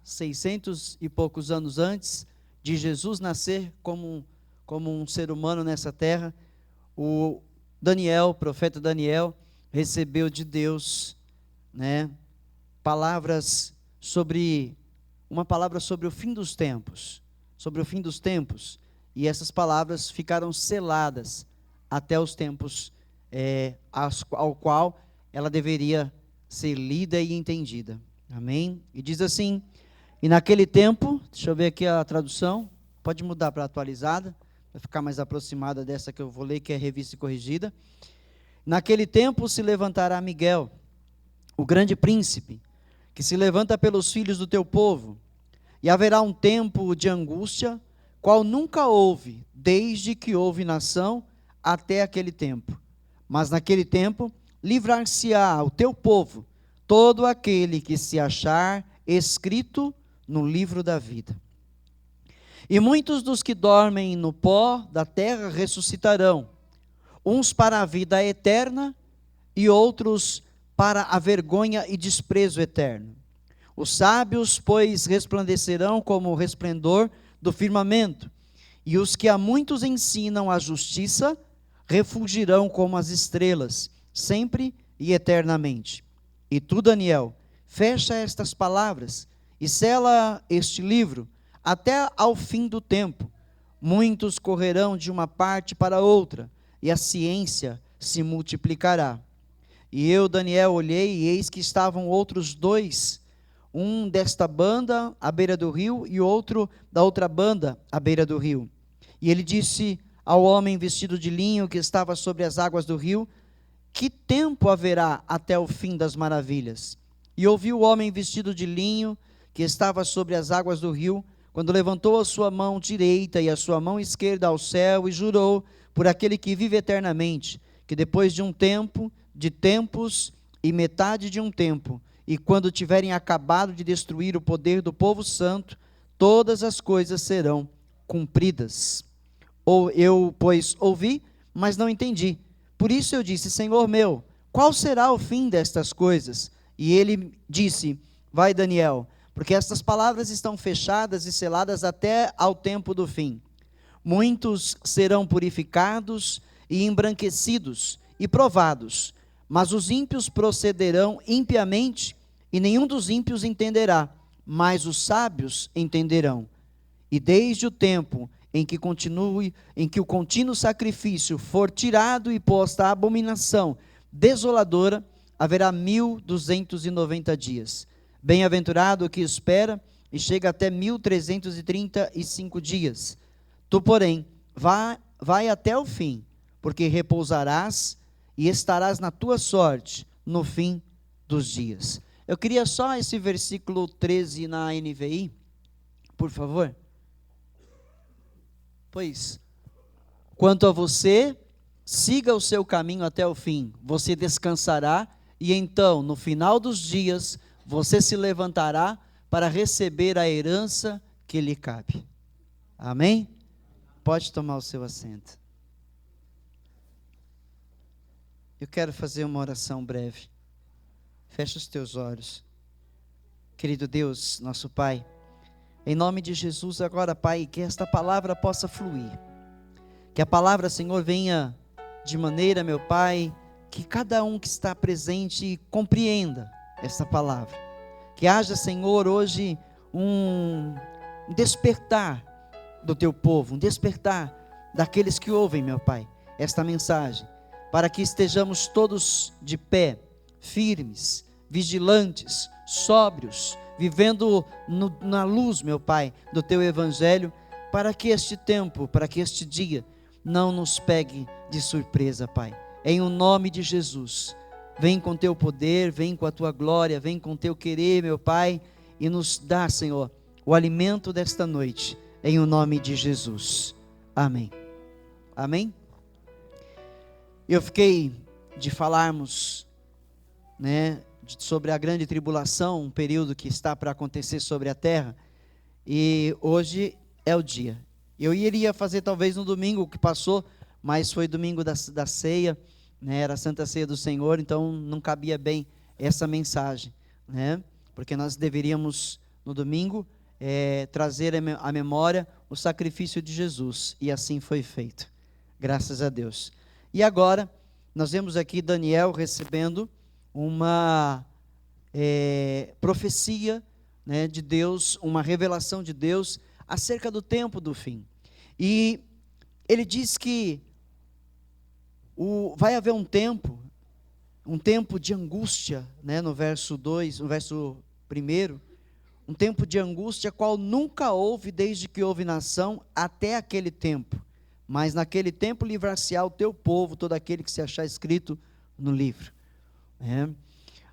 600 e poucos anos antes de Jesus nascer como um ser humano nessa terra, o profeta Daniel, recebeu de Deus, né, uma palavra sobre o fim dos tempos, e essas palavras ficaram seladas até os tempos ao qual ela deveria ser lida e entendida. Amém? E diz assim: e naquele tempo, deixa eu ver aqui a tradução, pode mudar para atualizada, vai ficar mais aproximada dessa que eu vou ler, que é revista e corrigida. Naquele tempo se levantará Miguel, o grande príncipe, que se levanta pelos filhos do teu povo, e haverá um tempo de angústia, qual nunca houve, desde que houve nação até aquele tempo. Mas naquele tempo livrar-se-á o teu povo, todo aquele que se achar escrito no livro da vida. E muitos dos que dormem no pó da terra ressuscitarão, uns para a vida eterna e outros para a vergonha e desprezo eterno. Os sábios, pois, resplandecerão como o resplendor do firmamento, e os que a muitos ensinam a justiça refulgirão como as estrelas, sempre e eternamente. E tu, Daniel, fecha estas palavras e sela este livro até ao fim do tempo. Muitos correrão de uma parte para outra, e a ciência se multiplicará. E eu, Daniel, olhei, e eis que estavam outros dois, um desta banda à beira do rio, e outro da outra banda à beira do rio. E ele disse ao homem vestido de linho que estava sobre as águas do rio: que tempo haverá até o fim das maravilhas? E ouvi o homem vestido de linho que estava sobre as águas do rio, quando levantou a sua mão direita e a sua mão esquerda ao céu, e jurou por aquele que vive eternamente, que depois de um tempo, de tempos e metade de um tempo, e quando tiverem acabado de destruir o poder do povo santo, todas as coisas serão cumpridas. Eu, pois, ouvi, mas não entendi. Por isso eu disse: Senhor meu, qual será o fim destas coisas? E ele disse: vai, Daniel, porque estas palavras estão fechadas e seladas até ao tempo do fim. Muitos serão purificados e embranquecidos e provados, mas os ímpios procederão impiamente, e nenhum dos ímpios entenderá, mas os sábios entenderão. E desde o tempo em que o contínuo sacrifício for tirado e posta a abominação desoladora, haverá 1290 dias. Bem-aventurado o que espera e chega até 1335 dias. Tu, porém, vai até o fim, porque repousarás e estarás na tua sorte no fim dos dias. Eu queria só esse versículo 13 na NVI, por favor. Pois, quanto a você, siga o seu caminho até o fim, você descansará, e então, no final dos dias, você se levantará para receber a herança que lhe cabe. Amém? Pode tomar o seu assento. Eu quero fazer uma oração breve. Fecha os teus olhos. Querido Deus, nosso Pai, em nome de Jesus agora, Pai, que esta palavra possa fluir. Que a palavra, Senhor, venha de maneira, meu Pai, que cada um que está presente compreenda esta palavra. Que haja, Senhor, hoje um despertar do teu povo, um despertar daqueles que ouvem, meu Pai, esta mensagem, para que estejamos todos de pé, firmes, vigilantes, sóbrios, vivendo na luz, meu Pai, do teu evangelho, para que este tempo, para que este dia não nos pegue de surpresa, Pai. Em o nome de Jesus, vem com teu poder, vem com a tua glória, vem com teu querer, meu Pai, e nos dá, Senhor, o alimento desta noite, em o nome de Jesus. Amém. Amém? Eu fiquei de falarmos, sobre a grande tribulação, um período que está para acontecer sobre a terra, e hoje é o dia. Eu iria fazer talvez no domingo que passou, mas foi domingo da ceia, era a Santa Ceia do Senhor, então não cabia bem essa mensagem, porque nós deveríamos no domingo, trazer à memória o sacrifício de Jesus, e assim foi feito, graças a Deus. E agora, nós vemos aqui Daniel recebendo uma profecia, né, de Deus, uma revelação de Deus, acerca do tempo do fim, e ele diz que vai haver um tempo de angústia, né, no verso 2, no verso 1, um tempo de angústia, qual nunca houve desde que houve nação até aquele tempo, mas naquele tempo livrar-se-á o teu povo, todo aquele que se achar escrito no livro.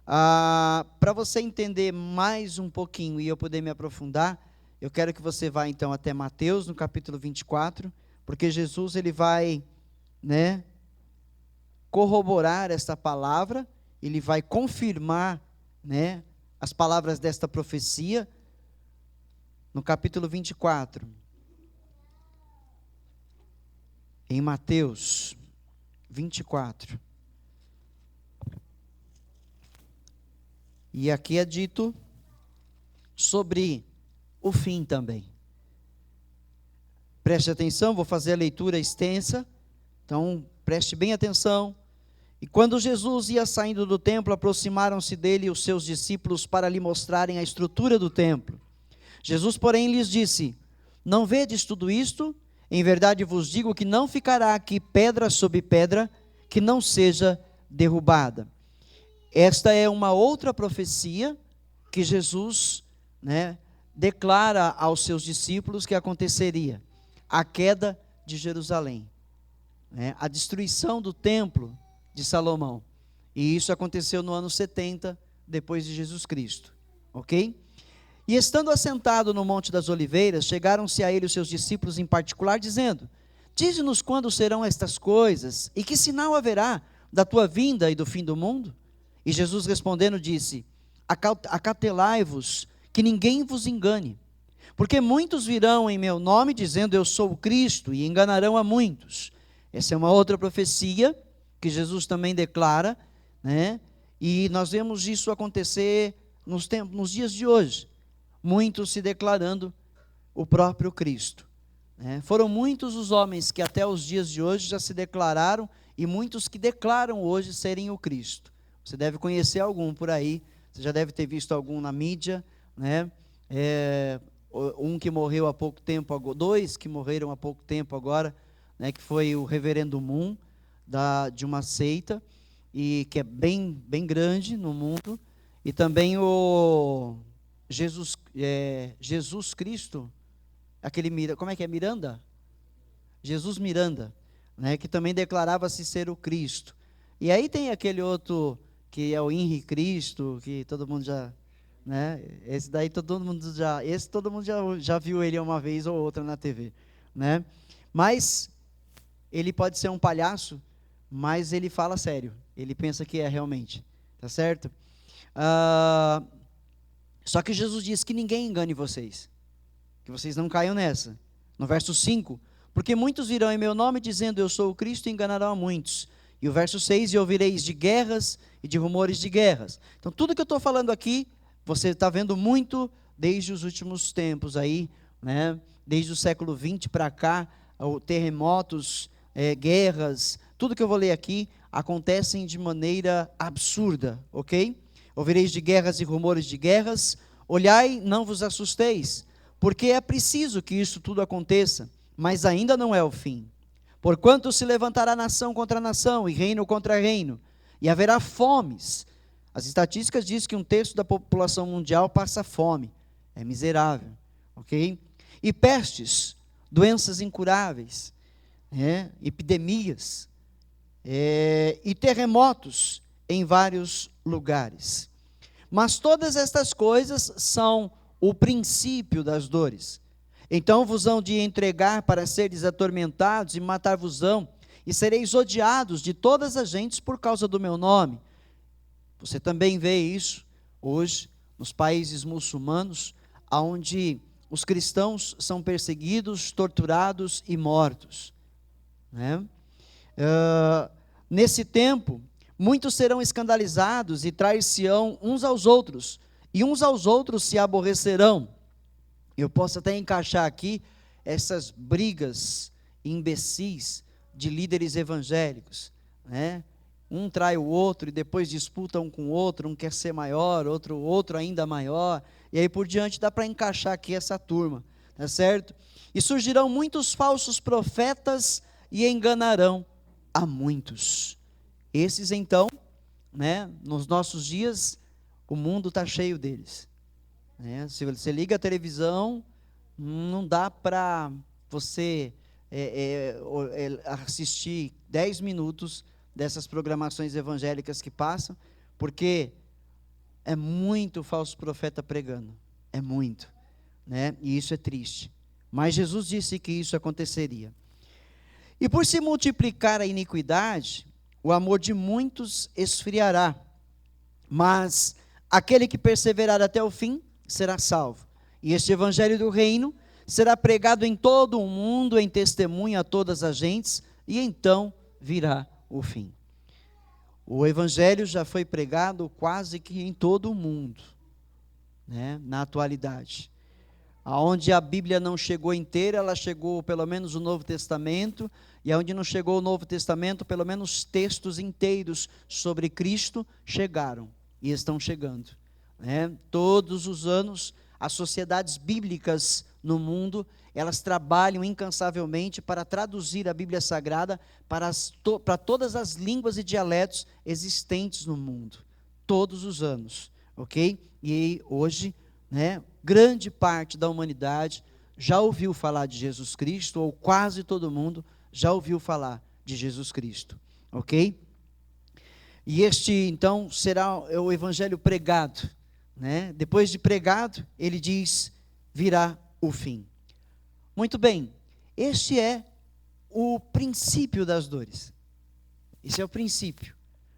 Para você entender mais um pouquinho e eu poder me aprofundar, eu quero que você vá então até Mateus, no capítulo 24, porque Jesus ele vai, né, corroborar esta palavra, ele vai confirmar, né, as palavras desta profecia, no capítulo 24, em Mateus 24, e aqui é dito sobre o fim também. Preste atenção, vou fazer a leitura extensa, então preste bem atenção. E quando Jesus ia saindo do templo, aproximaram-se dele os seus discípulos para lhe mostrarem a estrutura do templo. Jesus, porém, lhes disse: não vedes tudo isto? Em verdade vos digo que não ficará aqui pedra sobre pedra que não seja derrubada. Esta é uma outra profecia que Jesus, né, declara aos seus discípulos que aconteceria: a queda de Jerusalém, né, a destruição do templo de Salomão, e isso aconteceu no ano 70 depois de Jesus Cristo, ok? E estando assentado no Monte das Oliveiras, chegaram-se a ele os seus discípulos em particular, dizendo: dize-nos quando serão estas coisas, e que sinal haverá da tua vinda e do fim do mundo? E Jesus respondendo disse: acautelai-vos, que ninguém vos engane, porque muitos virão em meu nome, dizendo eu sou o Cristo, e enganarão a muitos. Essa é uma outra profecia que Jesus também declara, né? E nós vemos isso acontecer nos dias de hoje, muitos se declarando o próprio Cristo, né? Foram muitos os homens que até os dias de hoje já se declararam, e muitos que declaram hoje serem o Cristo. Você deve conhecer algum por aí, você já deve ter visto algum na mídia, né? Um que morreu há pouco tempo, dois que morreram há pouco tempo agora, né? Que foi o reverendo Moon, de uma seita, e que é bem grande no mundo, e também o Jesus Cristo, como é que é, Miranda? Jesus Miranda, né, que também declarava-se ser o Cristo. E aí tem aquele outro, que é o Henri Cristo, que todo mundo já, né, todo mundo já viu ele uma vez ou outra na TV, né? Mas ele pode ser um palhaço, mas ele fala sério, ele pensa que é realmente, tá certo? Só que Jesus diz que ninguém engane vocês, que vocês não caiam nessa. No verso 5, porque muitos virão em meu nome dizendo eu sou o Cristo, e enganarão a muitos. E o verso 6, e ouvireis de guerras e de rumores de guerras. Então tudo que eu estou falando aqui, você está vendo muito desde os últimos tempos aí, né? Desde o século 20 para cá, terremotos, guerras, tudo que eu vou ler aqui acontecem de maneira absurda, ok? Ouvireis de guerras e rumores de guerras, olhai, não vos assusteis, porque é preciso que isso tudo aconteça, mas ainda não é o fim. Porquanto se levantará nação contra nação, e reino contra reino, e haverá fomes. As estatísticas dizem que 1/3 da população mundial passa fome, é miserável, ok? E pestes, doenças incuráveis, epidemias, e terremotos em vários lugares. Mas todas estas coisas são o princípio das dores. Então vos hão de entregar para seres atormentados, e matar-vos-ão, e sereis odiados de todas as gentes por causa do meu nome. Você também vê isso hoje nos países muçulmanos, onde os cristãos são perseguidos, torturados e mortos, né? Nesse tempo, muitos serão escandalizados e trair-se-ão uns aos outros, E uns aos outros se aborrecerão. Eu posso até encaixar aqui essas brigas imbecis de líderes evangélicos, né? Um trai o outro e depois disputa um com o outro, um quer ser maior, outro ainda maior, e aí por diante dá para encaixar aqui essa turma, tá certo? E surgirão muitos falsos profetas e enganarão a muitos. Esses então, né, nos nossos dias, o mundo está cheio deles, né? Se você liga a televisão, não dá para você assistir 10 minutos dessas programações evangélicas que passam, porque é muito falso profeta pregando, é muito, né? E isso é triste, mas Jesus disse que isso aconteceria. E por se multiplicar a iniquidade, o amor de muitos esfriará, mas aquele que perseverar até o fim será salvo. E este evangelho do reino será pregado em todo o mundo, em testemunho a todas as gentes, e então virá o fim. O evangelho já foi pregado quase que em todo o mundo, né, na atualidade. Aonde a Bíblia não chegou inteira, ela chegou pelo menos o Novo Testamento, e aonde não chegou o Novo Testamento, pelo menos textos inteiros sobre Cristo chegaram, e estão chegando, né? Todos os anos, as sociedades bíblicas no mundo, elas trabalham incansavelmente para traduzir a Bíblia Sagrada para todas as línguas e dialetos existentes no mundo, todos os anos, ok? E hoje, né, grande parte da humanidade já ouviu falar de Jesus Cristo, ou quase todo mundo já ouviu falar de Jesus Cristo, ok? E este, então, será o evangelho pregado, né? Depois de pregado, ele diz, virá o fim. Muito bem, este é o princípio das dores. Esse é o princípio,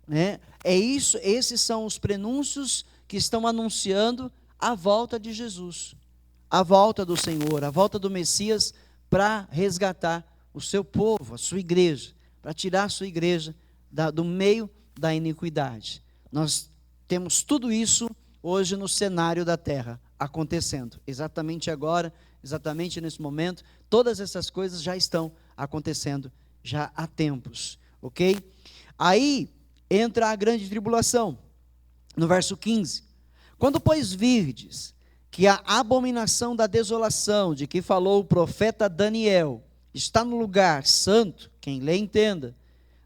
né? É isso, esses são os prenúncios que estão anunciando a volta de Jesus, a volta do Senhor, a volta do Messias para resgatar o seu povo, a sua igreja, para tirar a sua igreja do meio da iniquidade. Nós temos tudo isso hoje no cenário da terra acontecendo, exatamente agora, exatamente nesse momento, todas essas coisas já estão acontecendo já há tempos, ok? Aí entra a grande tribulação, no verso 15, quando pois virdes que a abominação da desolação, de que falou o profeta Daniel, está no lugar santo, quem lê entenda,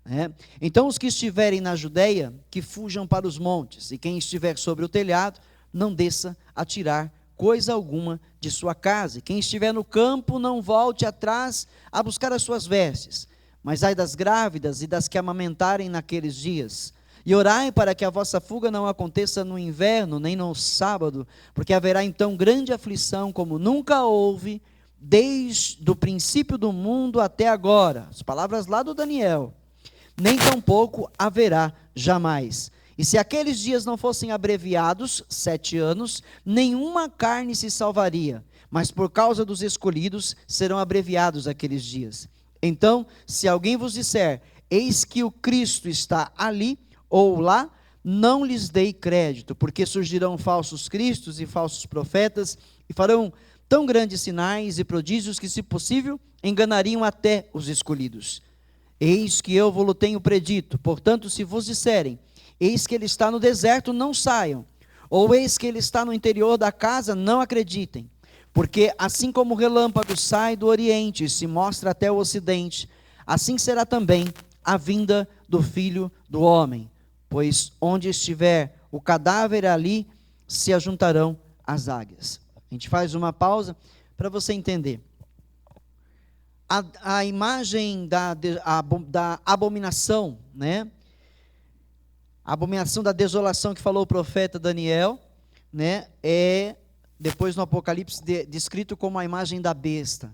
né? Então os que estiverem na Judeia, que fujam para os montes, e quem estiver sobre o telhado, não desça a tirar coisa alguma de sua casa, e quem estiver no campo, não volte atrás a buscar as suas vestes, mas ai das grávidas e das que amamentarem naqueles dias, e orai para que a vossa fuga não aconteça no inverno, nem no sábado, porque haverá então grande aflição, como nunca houve, desde o princípio do mundo até agora, as palavras lá do Daniel, nem tampouco haverá jamais. E se aqueles dias não fossem abreviados, 7 anos, nenhuma carne se salvaria, mas por causa dos escolhidos serão abreviados aqueles dias. Então, se alguém vos disser, eis que o Cristo está ali ou lá, não lhes dei crédito, porque surgirão falsos cristos e falsos profetas, e farão tão grandes sinais e prodígios que, se possível, enganariam até os escolhidos. Eis que eu vos tenho predito, portanto, se vos disserem, eis que ele está no deserto, não saiam, ou eis que ele está no interior da casa, não acreditem, porque assim como o relâmpago sai do oriente e se mostra até o ocidente, assim será também a vinda do Filho do Homem, pois onde estiver o cadáver, ali se ajuntarão as águias. A gente faz uma pausa para você entender. A imagem da abominação, né? A abominação da desolação que falou o profeta Daniel, né? É depois no Apocalipse descrito como a imagem da besta,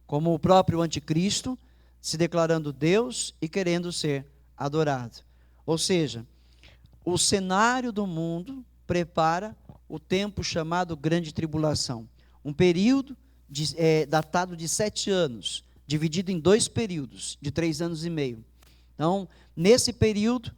como o próprio anticristo se declarando Deus e querendo ser adorado. Ou seja, o cenário do mundo prepara o tempo chamado Grande Tribulação, um período datado de 7 anos, dividido em 2 períodos, de 3 anos e meio. Então, nesse período,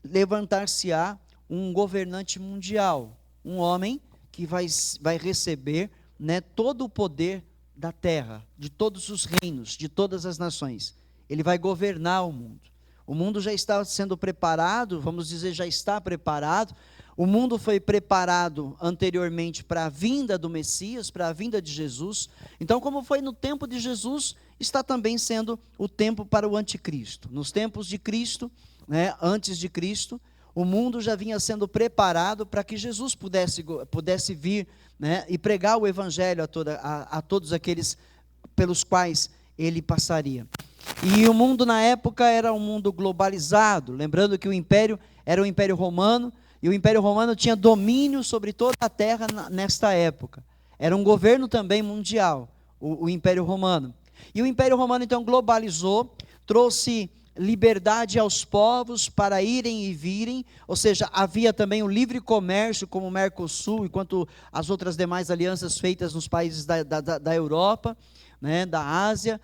levantar-se-á um governante mundial, um homem que vai receber, né, todo o poder da terra, de todos os reinos, de todas as nações. Ele vai governar o mundo. O mundo já está sendo preparado, vamos dizer, já está preparado. O mundo foi preparado anteriormente para a vinda do Messias, para a vinda de Jesus. Então, como foi no tempo de Jesus, está também sendo o tempo para o anticristo. Nos tempos de Cristo, né, antes de Cristo, o mundo já vinha sendo preparado para que Jesus pudesse vir, né, e pregar o evangelho a todos aqueles pelos quais ele passaria. E o mundo na época era um mundo globalizado, lembrando que o império era o Império Romano, e o Império Romano tinha domínio sobre toda a terra nesta época. Era um governo também mundial, o Império Romano. E o Império Romano então globalizou, trouxe liberdade aos povos para irem e virem, ou seja, havia também o livre comércio como o Mercosul, enquanto as outras demais alianças feitas nos países da Europa, né, da Ásia,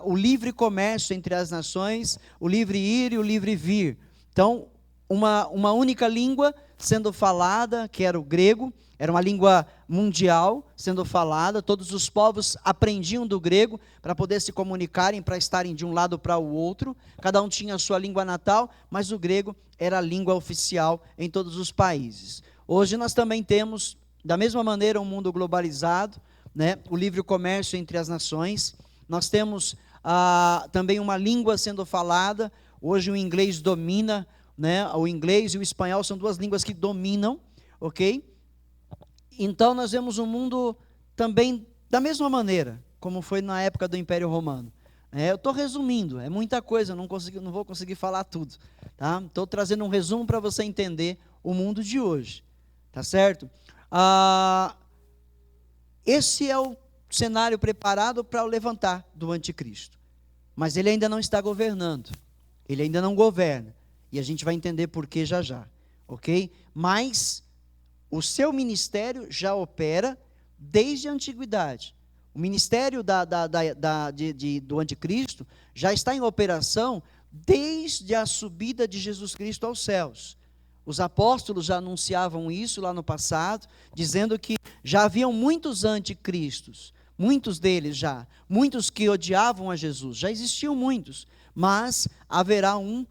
o livre comércio entre as nações, o livre ir e o livre vir. Então, uma única língua sendo falada, que era o grego, era uma língua mundial sendo falada, todos os povos aprendiam do grego para poder se comunicarem, para estarem de um lado para o outro, cada um tinha a sua língua natal, mas o grego era a língua oficial em todos os países. Hoje nós também temos, da mesma maneira, um mundo globalizado, né, o livre comércio entre as nações. Nós temos também uma língua sendo falada. Hoje o inglês domina, né, o inglês e o espanhol são duas línguas que dominam, ok? Então nós vemos um mundo também da mesma maneira, como foi na época do Império Romano. Eu estou resumindo, é muita coisa, não vou conseguir falar tudo. Tá? Estou trazendo um resumo para você entender o mundo de hoje. Tá certo? Esse é o cenário preparado para o levantar do anticristo. Mas ele ainda não está governando. Ele ainda não governa. E a gente vai entender por que já já. Ok? Mas o seu ministério já opera desde a antiguidade. O ministério do anticristo já está em operação desde a subida de Jesus Cristo aos céus. Os apóstolos já anunciavam isso lá no passado, dizendo que já haviam muitos anticristos, muitos deles já, muitos que odiavam a Jesus, já existiam muitos, mas haverá um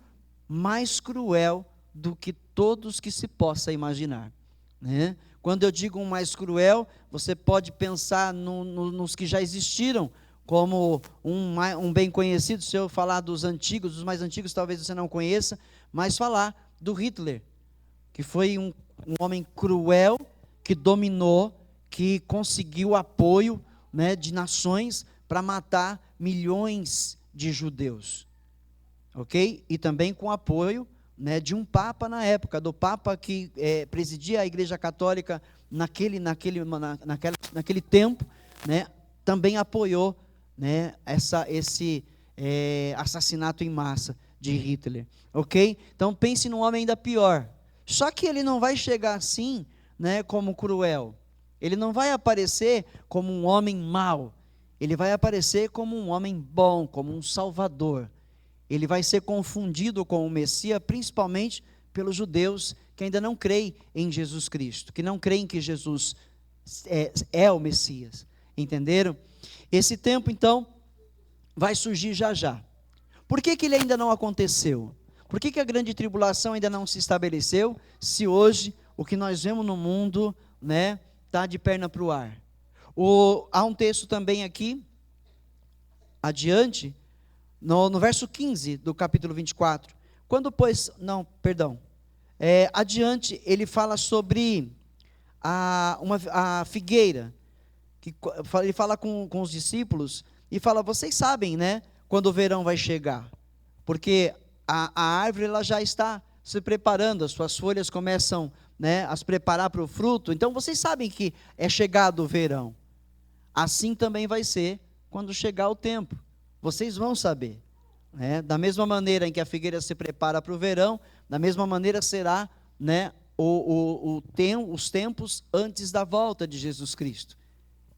mais cruel do que todos que se possa imaginar. Né? Quando eu digo um mais cruel, você pode pensar nos que já existiram, como um bem conhecido. Se eu falar dos antigos, dos mais antigos talvez você não conheça, mas falar do Hitler, que foi um homem cruel, que dominou, que conseguiu apoio, né, de nações para matar milhões de judeus, ok? E também com apoio, né, de um papa na época, do papa que presidia a Igreja Católica naquele tempo, né, também apoiou, né, esse assassinato em massa de Hitler, ok? Então pense num homem ainda pior. Só que ele não vai chegar assim, né, como cruel. Ele não vai aparecer como um homem mau. Ele vai aparecer como um homem bom, como um salvador. Ele vai ser confundido com o Messias, principalmente pelos judeus que ainda não creem em Jesus Cristo, que não creem que Jesus é o Messias. Entenderam? Esse tempo, então, vai surgir já já. Por que ele ainda não aconteceu? Por que a grande tribulação ainda não se estabeleceu, se hoje o que nós vemos no mundo, né, está de perna para o ar? Há um texto também aqui, adiante, no verso 15 do capítulo 24, adiante ele fala sobre a figueira, que ele fala com os discípulos, e fala, vocês sabem, né, quando o verão vai chegar, porque a árvore ela já está se preparando, as suas folhas começam, né, a se preparar para o fruto, então vocês sabem que é chegado o verão. Assim também vai ser quando chegar o tempo, vocês vão saber, né? Da mesma maneira em que a figueira se prepara para o verão, da mesma maneira será, né, os tempos antes da volta de Jesus Cristo,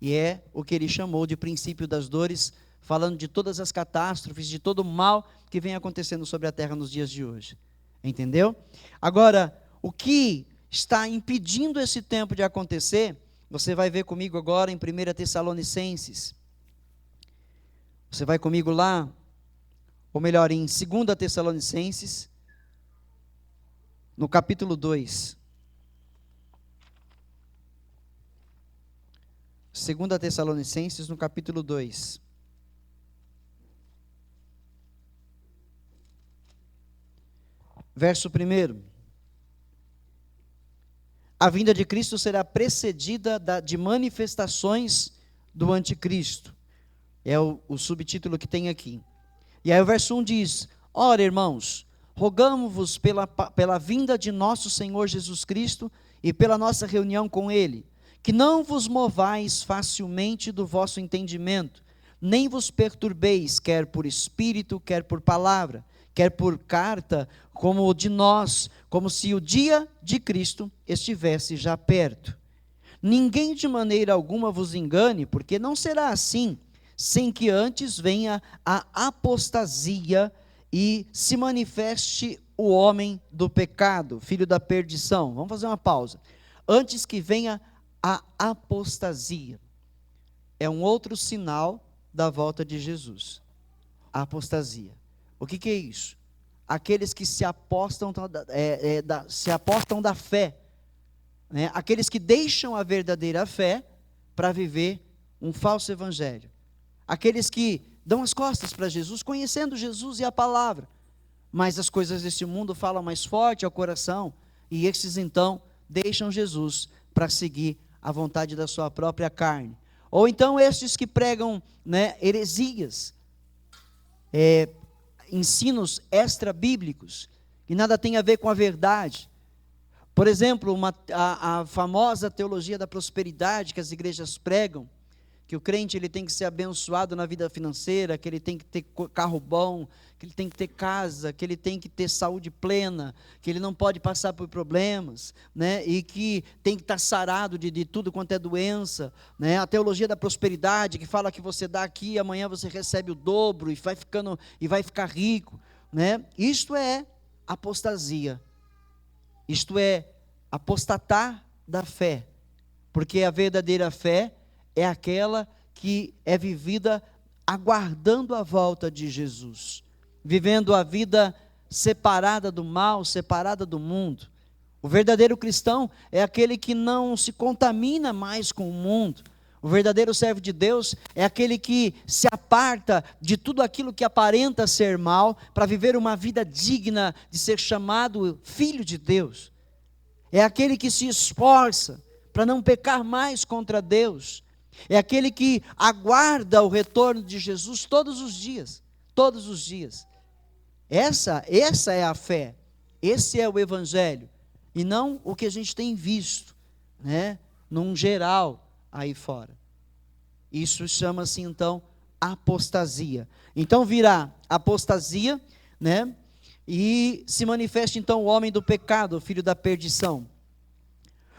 e é o que ele chamou de princípio das dores, falando de todas as catástrofes, de todo o mal que vem acontecendo sobre a terra nos dias de hoje. Entendeu? Agora, o que está impedindo esse tempo de acontecer, você vai ver comigo agora em 1 Tessalonicenses. Você vai comigo lá, ou melhor, em 2 Tessalonicenses, no capítulo 2. 2 Tessalonicenses, no capítulo 2. Verso 1. A vinda de Cristo será precedida de manifestações do anticristo. É o subtítulo que tem aqui. E aí o verso 1 diz: ora, irmãos, rogamo-vos pela vinda de nosso Senhor Jesus Cristo e pela nossa reunião com Ele, que não vos movais facilmente do vosso entendimento, nem vos perturbeis, quer por espírito, quer por palavra, quer por carta, como de nós, como se o dia de Cristo estivesse já perto. Ninguém de maneira alguma vos engane, porque não será assim, sem que antes venha a apostasia e se manifeste o homem do pecado, filho da perdição. Vamos fazer uma pausa. Antes que venha a apostasia, é um outro sinal da volta de Jesus. A apostasia. O que é isso? Aqueles que se apostam da fé, né? Aqueles que deixam a verdadeira fé para viver um falso evangelho. Aqueles que dão as costas para Jesus, conhecendo Jesus e a palavra, mas as coisas desse mundo falam mais forte ao coração, e esses então deixam Jesus para seguir a vontade da sua própria carne. Ou então estes que pregam, né, heresias, ensinos extra-bíblicos, que nada tem a ver com a verdade. Por exemplo, a famosa teologia da prosperidade que as igrejas pregam, que o crente ele tem que ser abençoado na vida financeira, que ele tem que ter carro bom, que ele tem que ter casa, que ele tem que ter saúde plena, que ele não pode passar por problemas, né? E que tem que estar sarado de tudo quanto é doença, né? A teologia da prosperidade, que fala que você dá aqui e amanhã você recebe o dobro e vai ficar rico, né? Isto é apostasia, isto é apostatar da fé, porque a verdadeira fé é aquela que é vivida aguardando a volta de Jesus, vivendo a vida separada do mal, separada do mundo. O verdadeiro cristão é aquele que não se contamina mais com o mundo. O verdadeiro servo de Deus é aquele que se aparta de tudo aquilo que aparenta ser mal, para viver uma vida digna de ser chamado filho de Deus. É aquele que se esforça para não pecar mais contra Deus. É aquele que aguarda o retorno de Jesus todos os dias, todos os dias. Essa é a fé, esse é o evangelho, e não o que a gente tem visto, né, num geral aí fora. Isso chama-se então apostasia. Então virá apostasia, né, e se manifesta então o homem do pecado, o filho da perdição,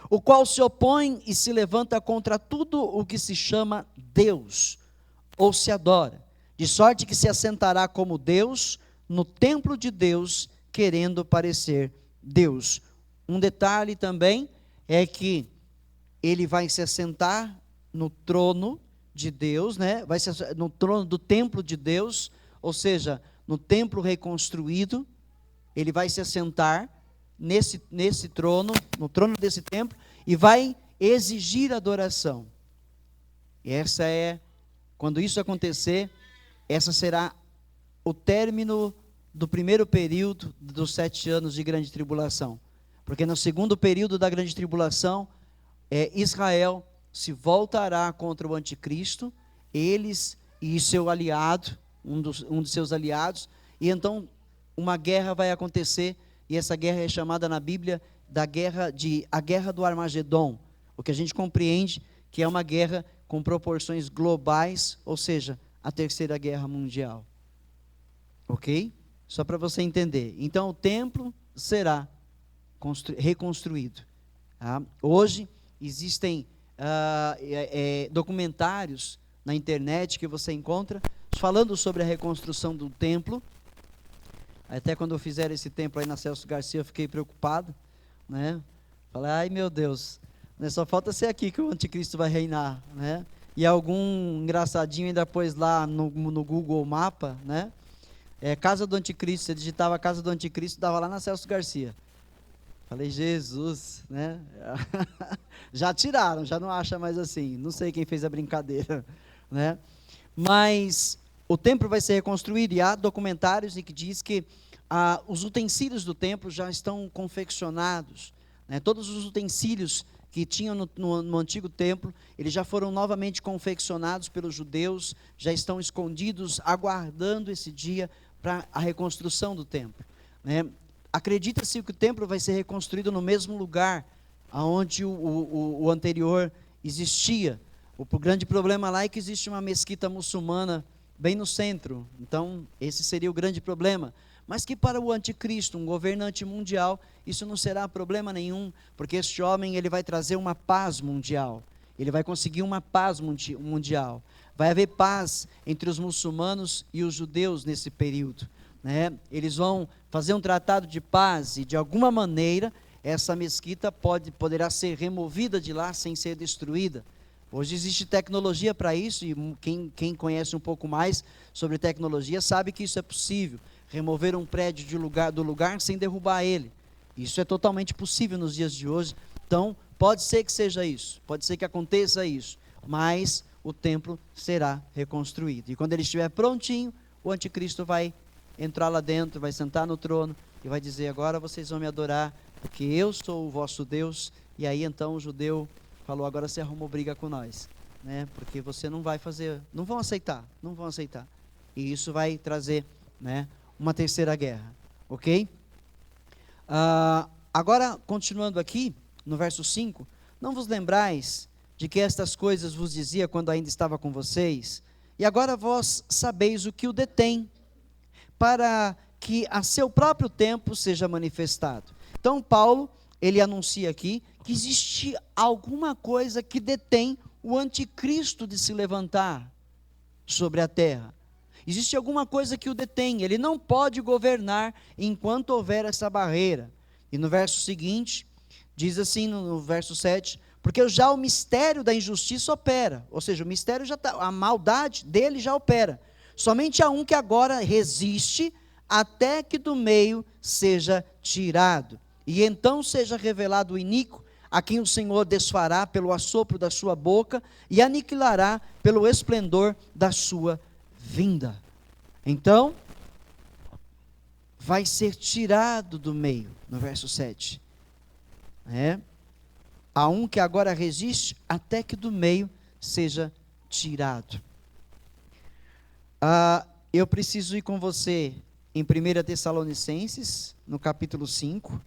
o qual se opõe e se levanta contra tudo o que se chama Deus, ou se adora, de sorte que se assentará como Deus no templo de Deus, querendo parecer Deus. Um detalhe também é que ele vai se assentar no trono de Deus, né? Vai ser no trono do templo de Deus, ou seja, no templo reconstruído, ele vai se assentar nesse trono, no trono desse templo, e vai exigir adoração. E quando isso acontecer, essa será o término do primeiro período dos 7 anos de grande tribulação. Porque no segundo período da grande tribulação, Israel se voltará contra o anticristo, eles e seu aliado, um dos seus aliados, e então uma guerra vai acontecer. E essa guerra é chamada na Bíblia a guerra do Armagedon, o que a gente compreende que é uma guerra com proporções globais, ou seja, a terceira guerra mundial. Ok? Só para você entender. Então o templo será reconstruído. Tá? Hoje existem documentários na internet que você encontra falando sobre a reconstrução do templo. Até quando eu fizer esse templo aí na Celso Garcia, eu fiquei preocupado, né? Falei, ai meu Deus, né, só falta ser aqui que o anticristo vai reinar, né? E algum engraçadinho ainda pôs lá no Google Mapa, né? Casa do Anticristo, você digitava Casa do Anticristo, dava lá na Celso Garcia. Falei, Jesus, né? Já tiraram, já não acha mais assim. Não sei quem fez a brincadeira, né? Mas o templo vai ser reconstruído e há documentários em que diz que os utensílios do templo já estão confeccionados, né? Todos os utensílios que tinham no antigo templo, eles já foram novamente confeccionados pelos judeus, já estão escondidos, aguardando esse dia para a reconstrução do templo, né? Acredita-se que o templo vai ser reconstruído no mesmo lugar onde o anterior existia. O grande problema lá é que existe uma mesquita muçulmana bem no centro, então esse seria o grande problema. Mas que para o anticristo, um governante mundial, isso não será problema nenhum, porque este homem ele vai trazer uma paz mundial, ele vai conseguir uma paz mundial, vai haver paz entre os muçulmanos e os judeus nesse período, né? Eles vão fazer um tratado de paz e de alguma maneira essa mesquita poderá ser removida de lá sem ser destruída. Hoje existe tecnologia para isso, e quem conhece um pouco mais sobre tecnologia sabe que isso é possível, remover um prédio do lugar sem derrubar ele. Isso é totalmente possível nos dias de hoje. Então pode ser que seja isso, pode ser que aconteça isso, mas o templo será reconstruído, e quando ele estiver prontinho, o anticristo vai entrar lá dentro, vai sentar no trono e vai dizer, agora vocês vão me adorar, porque eu sou o vosso Deus. E aí então o judeu falou, agora você arrumou briga com nós, né? Porque você não vai fazer, não vão aceitar, e isso vai trazer, né, uma terceira guerra, ok? Agora, continuando aqui, no verso 5, não vos lembrais de que estas coisas vos dizia quando ainda estava com vocês, e agora vós sabeis o que o detém, para que a seu próprio tempo seja manifestado. Então Paulo, ele anuncia aqui que existe alguma coisa que detém o anticristo de se levantar sobre a terra. Existe alguma coisa que o detém, ele não pode governar enquanto houver essa barreira. E no verso seguinte, diz assim no verso 7, porque já o mistério da injustiça opera, ou seja, o mistério já está, a maldade dele já opera. Somente há um que agora resiste até que do meio seja tirado. E então seja revelado o iníquo, a quem o Senhor desfará pelo assopro da sua boca e aniquilará pelo esplendor da sua vinda. Então, vai ser tirado do meio, no verso 7. Há um que agora resiste até que do meio seja tirado. Eu preciso ir com você em 1 Tessalonicenses, no capítulo 5.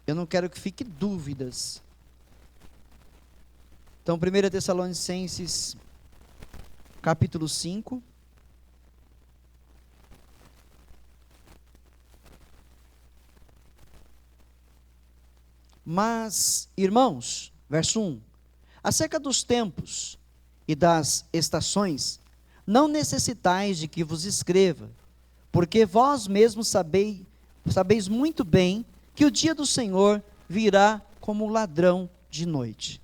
Eu não quero que fique dúvidas. Então, 1 Tessalonicenses, capítulo 5. Mas, irmãos, verso 1, acerca dos tempos e das estações, não necessitais de que vos escreva, porque vós mesmos sabeis muito bem que o dia do Senhor virá como ladrão de noite.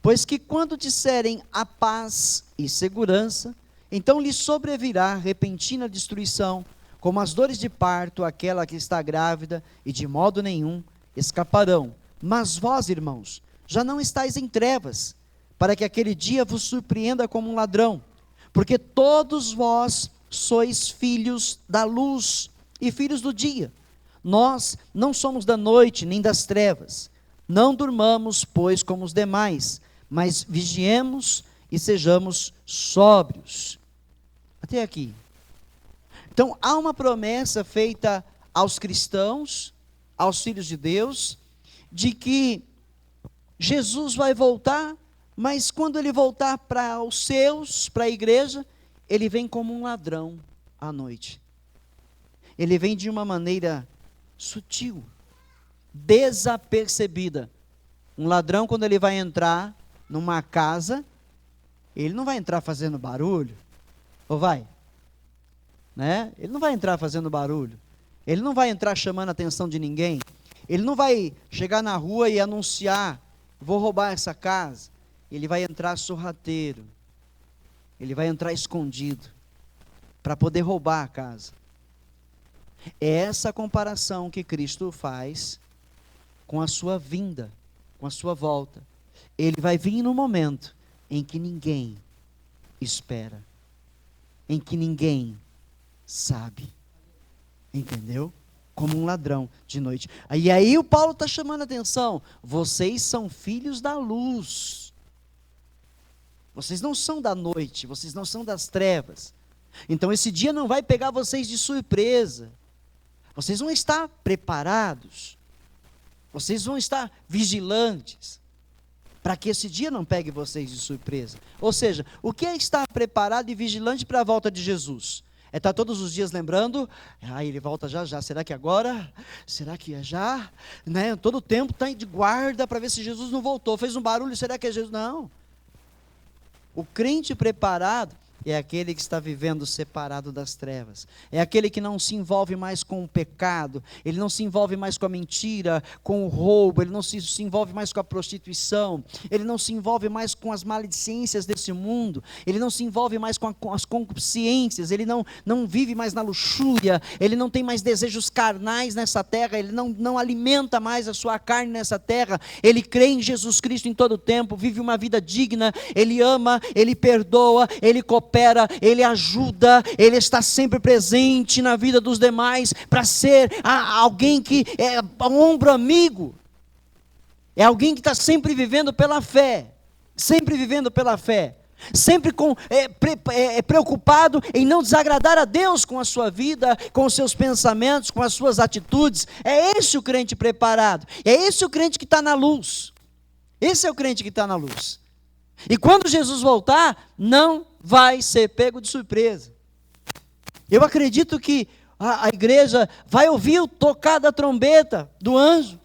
Pois que quando disserem a paz e segurança, então lhes sobrevirá repentina destruição, como as dores de parto, aquela que está grávida, e de modo nenhum escaparão. Mas vós, irmãos, já não estáis em trevas, para que aquele dia vos surpreenda como um ladrão, porque todos vós sois filhos da luz e filhos do dia. Nós não somos da noite nem das trevas. Não durmamos, pois, como os demais, mas vigiemos e sejamos sóbrios. Até aqui. Então, há uma promessa feita aos cristãos, aos filhos de Deus, de que Jesus vai voltar, mas quando ele voltar para os seus, para a igreja, ele vem como um ladrão à noite. Ele vem de uma maneira sutil, desapercebida. Um ladrão, quando ele vai entrar numa casa, ele não vai entrar fazendo barulho, ou vai? Né? Ele não vai entrar fazendo barulho, ele não vai entrar chamando a atenção de ninguém, Ele não vai chegar na rua e anunciar: vou roubar essa casa. Ele vai entrar sorrateiro. Ele vai entrar escondido para poder roubar a casa. É essa comparação que Cristo faz com a sua vinda, com a sua volta. Ele vai vir no momento em que ninguém espera, em que ninguém sabe. Entendeu? Como um ladrão de noite. E aí o Paulo está chamando a atenção: vocês são filhos da luz. Vocês não são da noite, vocês não são das trevas. Então esse dia não vai pegar vocês de surpresa. Vocês vão estar preparados. Vocês vão estar vigilantes, para que esse dia não pegue vocês de surpresa. Ou seja, o que é estar preparado e vigilante para a volta de Jesus? É estar todos os dias lembrando: ele volta já já, será que agora? Será que é já? Né? Todo o tempo está de guarda para ver se Jesus não voltou. Fez um barulho, será que é Jesus? Não. O crente preparado é aquele que está vivendo separado das trevas. É aquele que não se envolve mais com o pecado. Ele não se envolve mais com a mentira, com o roubo. Ele não se envolve mais com a prostituição. Ele não se envolve mais com as maledicências desse mundo. Ele não se envolve mais com as concupiscências. Ele não vive mais na luxúria. Ele não tem mais desejos carnais nessa terra. Ele não alimenta mais a sua carne nessa terra. Ele crê em Jesus Cristo em todo o tempo. Vive uma vida digna. Ele ama, ele perdoa, ele coopera, ele ajuda, ele está sempre presente na vida dos demais, para ser alguém que é um ombro amigo, é alguém que está sempre vivendo pela fé, sempre preocupado em não desagradar a Deus com a sua vida, com os seus pensamentos, com as suas atitudes. É esse o crente preparado, é esse o crente que está na luz, esse é o crente que está na luz. E quando Jesus voltar, não vai ser pego de surpresa. Eu acredito que a igreja vai ouvir o tocar da trombeta do anjo.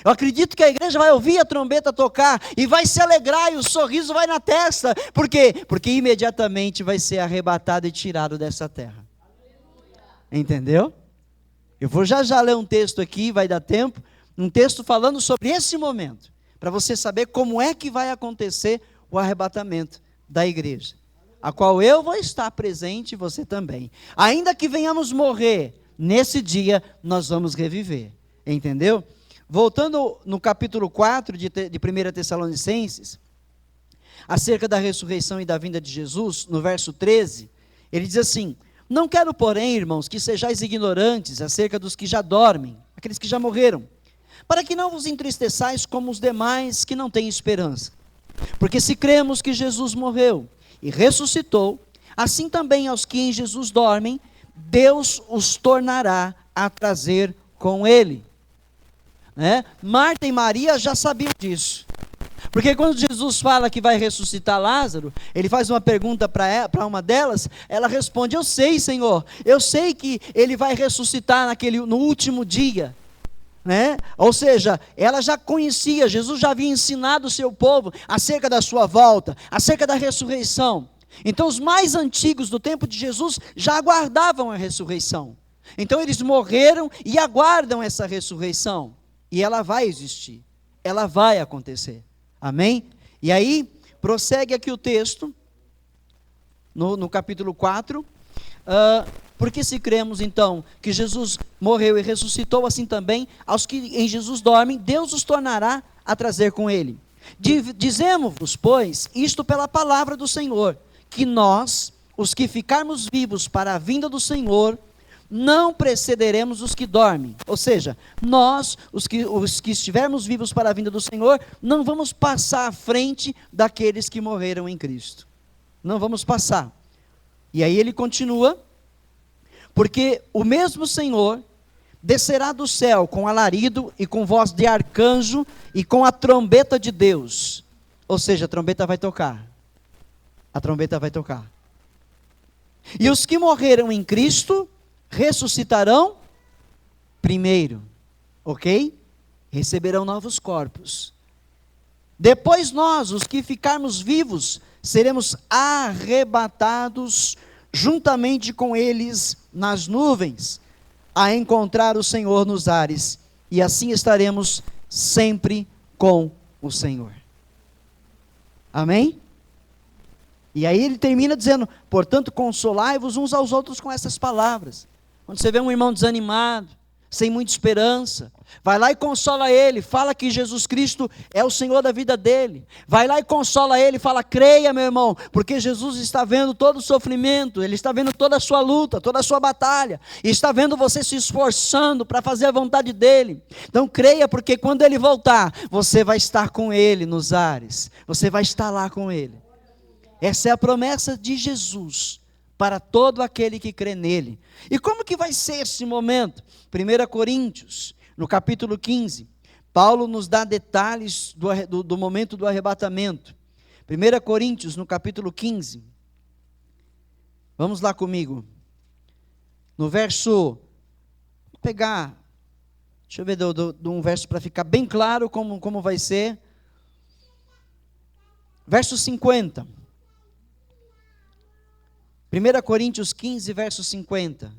Eu acredito que a igreja vai ouvir a trombeta tocar e vai se alegrar, e o sorriso vai na testa. Por quê? Porque imediatamente vai ser arrebatado e tirado dessa terra. Entendeu? Eu vou já ler um texto aqui, vai dar tempo, um texto falando sobre esse momento, para você saber como é que vai acontecer o arrebatamento da igreja, a qual eu vou estar presente e você também. Ainda que venhamos morrer, nesse dia nós vamos reviver. Entendeu? Voltando no capítulo 4 de 1 Tessalonicenses, acerca da ressurreição e da vinda de Jesus, no verso 13, ele diz assim: não quero, porém, irmãos, que sejais ignorantes acerca dos que já dormem, aqueles que já morreram, para que não vos entristeçais como os demais que não têm esperança. Porque se cremos que Jesus morreu e ressuscitou, assim também aos que em Jesus dormem, Deus os tornará a trazer com ele. Marta e Maria já sabiam disso. Porque quando Jesus fala que vai ressuscitar Lázaro, ele faz uma pergunta para uma delas, ela responde: eu sei, Senhor, eu sei que ele vai ressuscitar no último dia. Ou seja, ela já conhecia, Jesus já havia ensinado o seu povo acerca da sua volta, acerca da ressurreição. Então os mais antigos do tempo de Jesus já aguardavam a ressurreição. Então eles morreram e aguardam essa ressurreição. E ela vai existir, ela vai acontecer. Amém? E aí, prossegue aqui o texto, no capítulo 4, porque se cremos então que Jesus morreu e ressuscitou, assim também aos que em Jesus dormem, Deus os tornará a trazer com ele. Dizemos-vos, pois, isto pela palavra do Senhor, que nós, os que ficarmos vivos para a vinda do Senhor, não precederemos os que dormem. Ou seja, nós, os que estivermos vivos para a vinda do Senhor, não vamos passar à frente daqueles que morreram em Cristo. Não vamos passar. E aí ele continua: porque o mesmo Senhor descerá do céu com alarido e com voz de arcanjo e com a trombeta de Deus. Ou seja, a trombeta vai tocar. A trombeta vai tocar. E os que morreram em Cristo ressuscitarão primeiro, ok? Receberão novos corpos. Depois nós, os que ficarmos vivos, seremos arrebatados juntamente com eles nas nuvens, a encontrar o Senhor nos ares, e assim estaremos sempre com o Senhor. Amém? E aí ele termina dizendo: portanto, consolai-vos uns aos outros com essas palavras. Quando você vê um irmão desanimado, sem muita esperança, vai lá e consola ele, fala que Jesus Cristo é o Senhor da vida dele, vai lá e consola ele, fala: creia, meu irmão, porque Jesus está vendo todo o sofrimento, Ele está vendo toda a sua luta, toda a sua batalha, e está vendo você se esforçando para fazer a vontade dele. Então creia, porque quando Ele voltar, você vai estar com Ele nos ares, você vai estar lá com Ele. Essa é a promessa de Jesus para todo aquele que crê nele. E como que vai ser esse momento? 1 Coríntios, no capítulo 15, Paulo nos dá detalhes do momento do arrebatamento. 1 Coríntios, no capítulo 15, vamos lá comigo, no verso, vou pegar, deixa eu ver de um verso para ficar bem claro como vai ser, verso 50, 1 Coríntios 15, verso 50.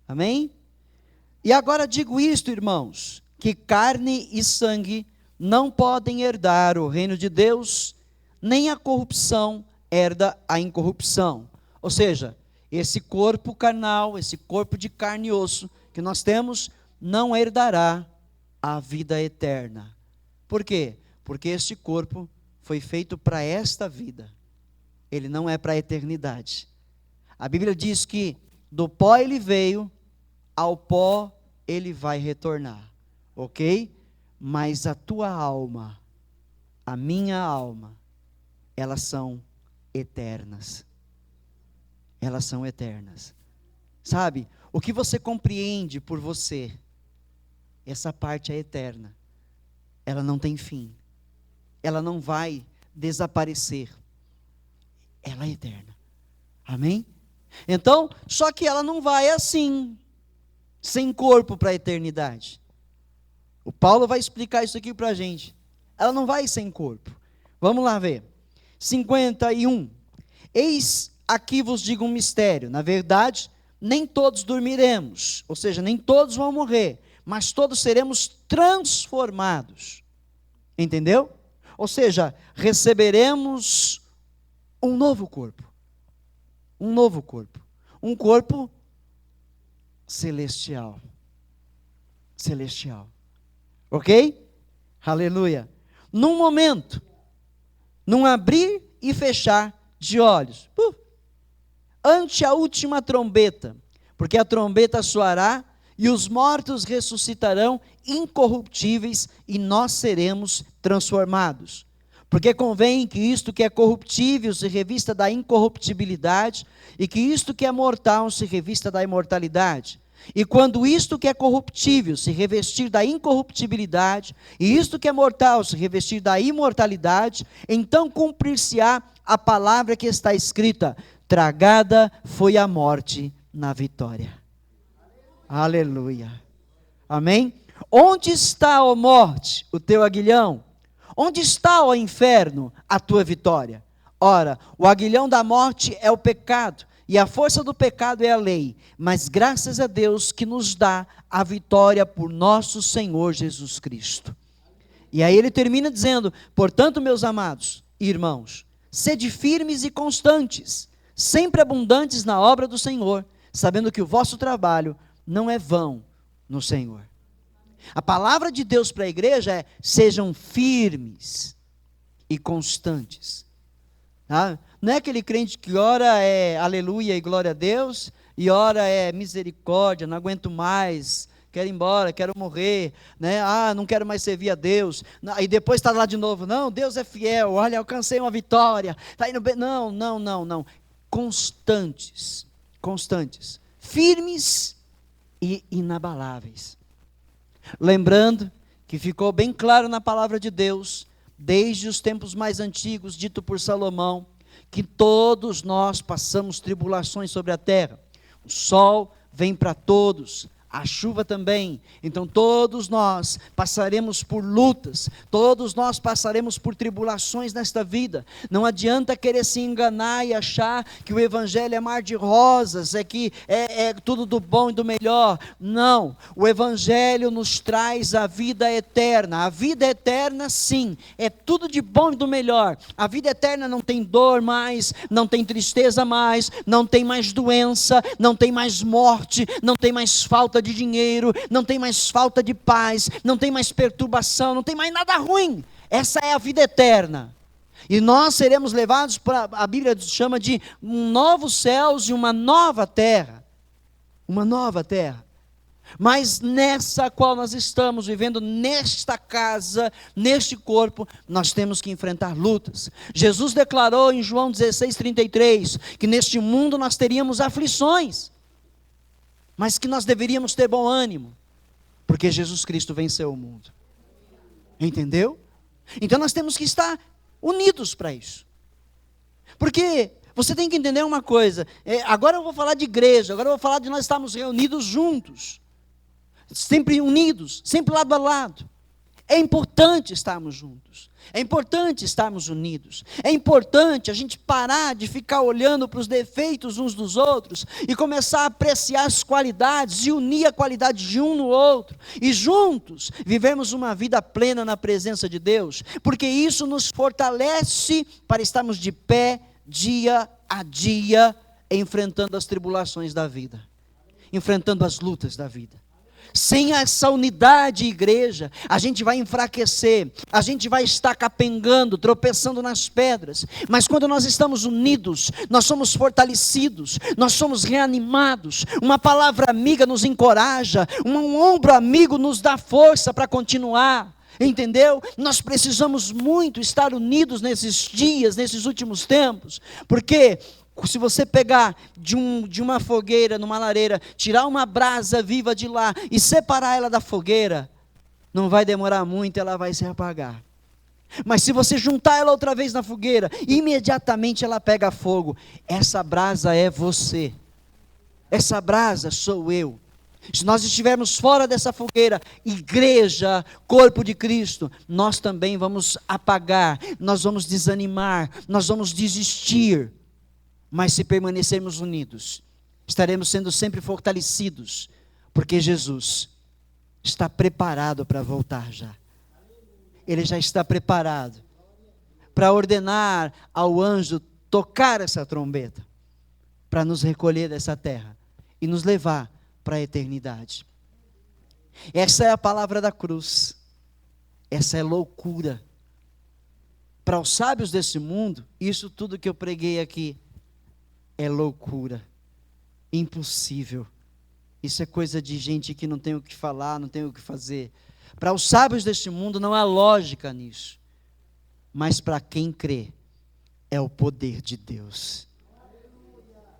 Amém? E agora digo isto, irmãos, que carne e sangue não podem herdar o reino de Deus, nem a corrupção herda a incorrupção. Ou seja, esse corpo carnal, esse corpo de carne e osso que nós temos, não herdará a vida eterna. Por quê? Porque este corpo foi feito para esta vida. Ele não é para a eternidade. A Bíblia diz que do pó ele veio, ao pó ele vai retornar, ok? Mas a tua alma, a minha alma, elas são eternas. Elas são eternas. Sabe, o que você compreende por você, essa parte é eterna. Ela não tem fim. Ela não vai desaparecer. Ela é eterna. Amém? Então, só que ela não vai assim, sem corpo para a eternidade. O Paulo vai explicar isso aqui para a gente. Ela não vai sem corpo. Vamos lá ver. 51. Eis aqui vos digo um mistério. Na verdade, nem todos dormiremos. Ou seja, nem todos vão morrer. Mas todos seremos transformados. Entendeu? Ou seja, receberemos um novo corpo. Um novo corpo. Um corpo celestial. Celestial. Ok? Aleluia. Num momento, num abrir e fechar de olhos, ante a última trombeta, porque a trombeta soará e os mortos ressuscitarão incorruptíveis e nós seremos transformados. Porque convém que isto que é corruptível se revista da incorruptibilidade e que isto que é mortal se revista da imortalidade. E quando isto que é corruptível se revestir da incorruptibilidade e isto que é mortal se revestir da imortalidade, então cumprir-se-á a palavra que está escrita: tragada foi a morte na vitória. Aleluia. Amém? Onde está, ó morte, o teu aguilhão? Onde está, ó inferno, a tua vitória? Ora, o aguilhão da morte é o pecado, e a força do pecado é a lei, mas graças a Deus que nos dá a vitória por nosso Senhor Jesus Cristo. E aí ele termina dizendo: portanto, meus amados irmãos, sede firmes e constantes, sempre abundantes na obra do Senhor, sabendo que o vosso trabalho não é vão no Senhor. A palavra de Deus para a igreja é: sejam firmes e constantes. Tá? Não é aquele crente que ora é aleluia e glória a Deus, e ora é misericórdia, não aguento mais, quero ir embora, quero morrer, né? Não quero mais servir a Deus, e depois está lá de novo: não, Deus é fiel, olha, alcancei uma vitória, está indo bem. Não, constantes, firmes e inabaláveis. Lembrando que ficou bem claro na palavra de Deus, desde os tempos mais antigos, dito por Salomão, que todos nós passamos tribulações sobre a terra. O sol vem para todos, a chuva também. Então todos nós passaremos por lutas, todos nós passaremos por tribulações nesta vida. Não adianta querer se enganar e achar que o evangelho é mar de rosas, é que é tudo do bom e do melhor. Não, o evangelho nos traz a vida eterna. A vida eterna, sim, é tudo de bom e do melhor. A vida eterna não tem dor mais, não tem tristeza mais, não tem mais doença, não tem mais morte, não tem mais falta de dinheiro, não tem mais falta de paz, não tem mais perturbação, não tem mais nada ruim. Essa é a vida eterna. E nós seremos levados para, a Bíblia chama de novos céus e uma nova terra. Uma nova terra. Mas nessa qual nós estamos vivendo, nesta casa, neste corpo, nós temos que enfrentar lutas. Jesus declarou em João 16:33, que neste mundo nós teríamos aflições, mas que nós deveríamos ter bom ânimo, porque Jesus Cristo venceu o mundo. Entendeu? Então nós temos que estar unidos para isso. Porque você tem que entender uma coisa, agora eu vou falar de igreja, agora eu vou falar de nós estarmos reunidos juntos, sempre unidos, sempre lado a lado. É importante estarmos juntos, é importante estarmos unidos, é importante a gente parar de ficar olhando para os defeitos uns dos outros e começar a apreciar as qualidades e unir a qualidade de um no outro, e juntos vivermos uma vida plena na presença de Deus, porque isso nos fortalece para estarmos de pé dia a dia, enfrentando as tribulações da vida, enfrentando as lutas da vida. Sem essa unidade, igreja, a gente vai enfraquecer, a gente vai estar capengando, tropeçando nas pedras. Mas quando nós estamos unidos, nós somos fortalecidos, nós somos reanimados. Uma palavra amiga nos encoraja, um ombro amigo nos dá força para continuar. Entendeu? Nós precisamos muito estar unidos nesses dias, nesses últimos tempos, porque se você pegar de uma fogueira, numa lareira, tirar uma brasa viva de lá e separar ela da fogueira, não vai demorar muito, ela vai se apagar. Mas se você juntar ela outra vez na fogueira, imediatamente ela pega fogo. Essa brasa é você, essa brasa sou eu. Se nós estivermos fora dessa fogueira, igreja, corpo de Cristo, nós também vamos apagar, nós vamos desanimar, nós vamos desistir. Mas se permanecermos unidos, estaremos sendo sempre fortalecidos, porque Jesus está preparado para voltar já. Ele já está preparado para ordenar ao anjo tocar essa trombeta, para nos recolher dessa terra e nos levar para a eternidade. Essa é a palavra da cruz. Essa é loucura. Para os sábios desse mundo, isso tudo que eu preguei aqui é loucura, impossível. Isso é coisa de gente que não tem o que falar, não tem o que fazer. Para os sábios deste mundo não há lógica nisso. Mas para quem crê, é o poder de Deus.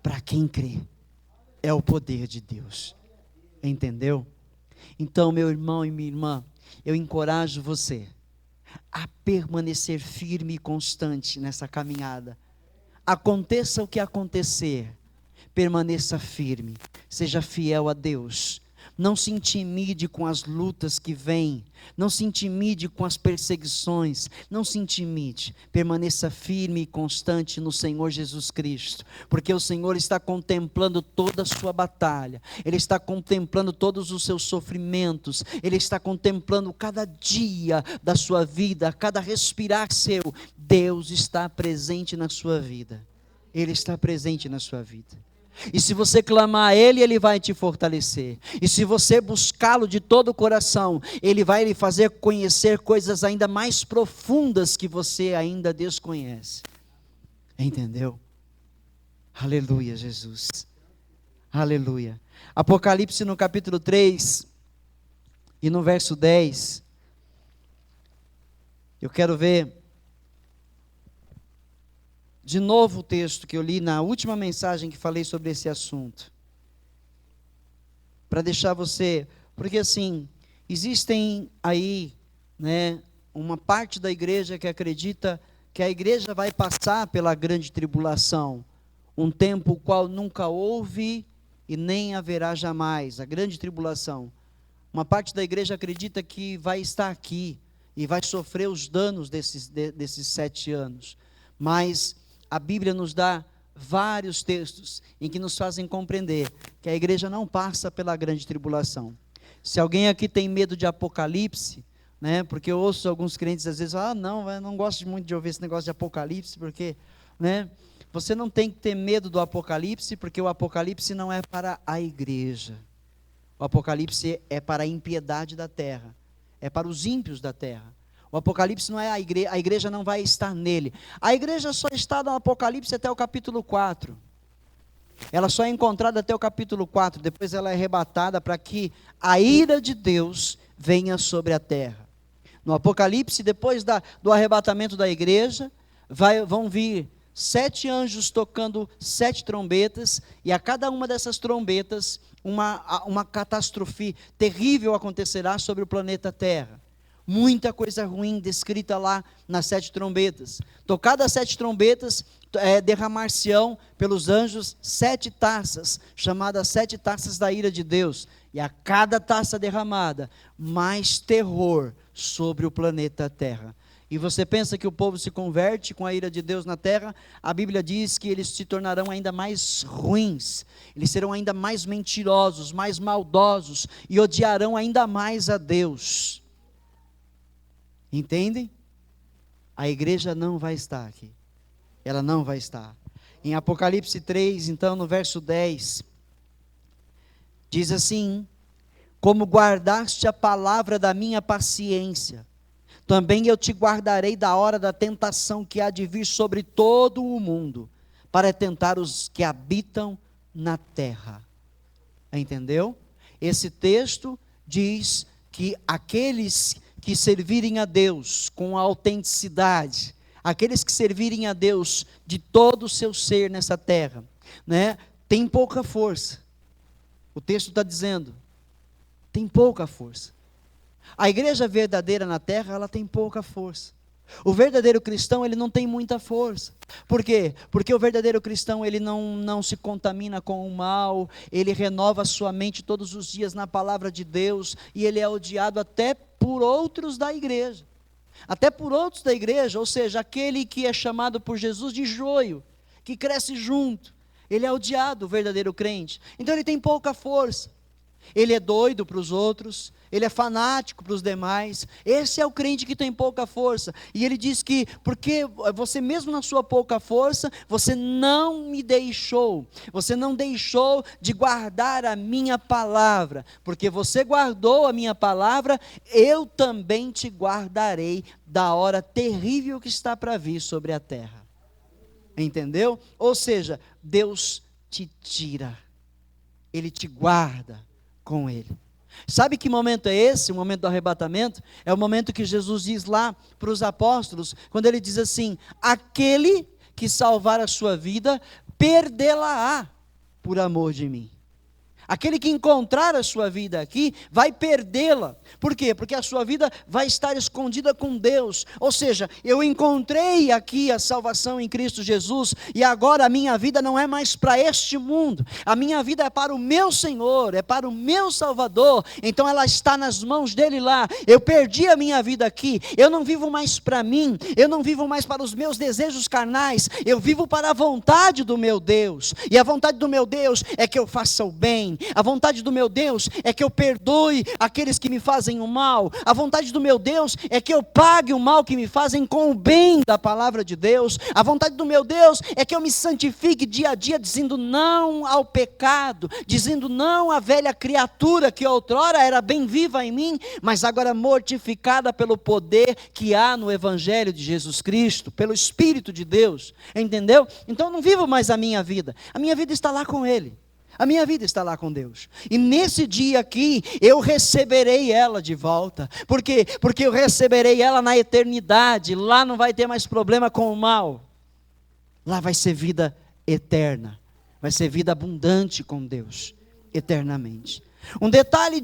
Para quem crê, é o poder de Deus. Entendeu? Então, meu irmão e minha irmã, eu encorajo você a permanecer firme e constante nessa caminhada. Aconteça o que acontecer, permaneça firme, seja fiel a Deus. Não se intimide com as lutas que vêm, não se intimide com as perseguições, não se intimide, permaneça firme e constante no Senhor Jesus Cristo, porque o Senhor está contemplando toda a sua batalha, Ele está contemplando todos os seus sofrimentos, Ele está contemplando cada dia da sua vida, cada respirar seu. Deus está presente na sua vida, Ele está presente na sua vida. E se você clamar a Ele, Ele vai te fortalecer. E se você buscá-lo de todo o coração, Ele vai lhe fazer conhecer coisas ainda mais profundas que você ainda desconhece. Entendeu? Aleluia, Jesus. Aleluia. Apocalipse no capítulo 3 e no verso 10. Eu quero ver de novo o texto que eu li na última mensagem que falei sobre esse assunto, para deixar você, porque assim, existem aí, uma parte da igreja que acredita que a igreja vai passar pela grande tribulação, um tempo o qual nunca houve e nem haverá jamais. A grande tribulação. Uma parte da igreja acredita que vai estar aqui e vai sofrer os danos desses 7 anos. Mas a Bíblia nos dá vários textos em que nos fazem compreender que a igreja não passa pela grande tribulação. Se alguém aqui tem medo de Apocalipse, né, porque eu ouço alguns crentes às vezes, não, eu não gosto muito de ouvir esse negócio de Apocalipse, porque, né, você não tem que ter medo do Apocalipse, porque o Apocalipse não é para a igreja. O Apocalipse é para a impiedade da terra, é para os ímpios da terra. O Apocalipse não é a igreja não vai estar nele. A igreja só está no Apocalipse até o capítulo 4. Ela só é encontrada até o capítulo 4, depois ela é arrebatada para que a ira de Deus venha sobre a terra. No Apocalipse, depois do arrebatamento da igreja, vão vir 7 anjos tocando 7 trombetas, e a cada uma dessas trombetas, uma catástrofe terrível acontecerá sobre o planeta Terra. Muita coisa ruim descrita lá nas 7 trombetas. Tocadas as 7 trombetas, derramar-se-ão pelos anjos 7 taças, chamadas 7 taças da ira de Deus. E a cada taça derramada, mais terror sobre o planeta Terra. E você pensa que o povo se converte com a ira de Deus na terra? A Bíblia diz que eles se tornarão ainda mais ruins, eles serão ainda mais mentirosos, mais maldosos, e odiarão ainda mais a Deus. Entendem? A igreja não vai estar aqui, ela não vai estar. Em Apocalipse 3, então, no verso 10, diz assim: como guardaste a palavra da minha paciência, também eu te guardarei da hora da tentação que há de vir sobre todo o mundo, para tentar os que habitam na terra. Entendeu? Esse texto diz que aqueles que servirem a Deus com autenticidade, aqueles que servirem a Deus de todo o seu ser nessa terra, né, tem pouca força. O texto está dizendo, tem pouca força. A igreja verdadeira na terra, ela tem pouca força. O verdadeiro cristão, ele não tem muita força. Por quê? Porque o verdadeiro cristão, ele não se contamina com o mal, ele renova a sua mente todos os dias na palavra de Deus, e ele é odiado até por outros da igreja. Até por outros da igreja, ou seja, aquele que é chamado por Jesus de joio, que cresce junto, ele é odiado, o verdadeiro crente. Então ele tem pouca força. Ele é doido para os outros, ele é fanático para os demais. Esse é o crente que tem pouca força. E ele diz que, porque você mesmo na sua pouca força, você não me deixou, você não deixou de guardar a minha palavra, porque você guardou a minha palavra, eu também te guardarei da hora terrível que está para vir sobre a terra. Entendeu? Ou seja, Deus te tira, Ele te guarda com Ele. Sabe que momento é esse? O momento do arrebatamento? É o momento que Jesus diz lá para os apóstolos, quando Ele diz assim: aquele que salvar a sua vida, perdê-la-á por amor de mim. Aquele que encontrar a sua vida aqui, vai perdê-la. Por quê? Porque a sua vida vai estar escondida com Deus. Ou seja, eu encontrei aqui a salvação em Cristo Jesus, e agora a minha vida não é mais para este mundo. A minha vida é para o meu Senhor, é para o meu Salvador. Então ela está nas mãos dele lá. Eu perdi a minha vida aqui. Eu não vivo mais para mim. Eu não vivo mais para os meus desejos carnais. Eu vivo para a vontade do meu Deus. E a vontade do meu Deus é que eu faça o bem. A vontade do meu Deus é que eu perdoe aqueles que me fazem o mal. A vontade do meu Deus é que eu pague o mal que me fazem com o bem da palavra de Deus. A vontade do meu Deus é que eu me santifique dia a dia, dizendo não ao pecado, dizendo não à velha criatura que outrora era bem viva em mim, mas agora mortificada pelo poder que há no Evangelho de Jesus Cristo, pelo Espírito de Deus. Entendeu? Então eu não vivo mais a minha vida está lá com Ele. A minha vida está lá com Deus. E nesse dia aqui, eu receberei ela de volta. Por quê? Porque eu receberei ela na eternidade. Lá não vai ter mais problema com o mal. Lá vai ser vida eterna. Vai ser vida abundante com Deus, eternamente. Um detalhe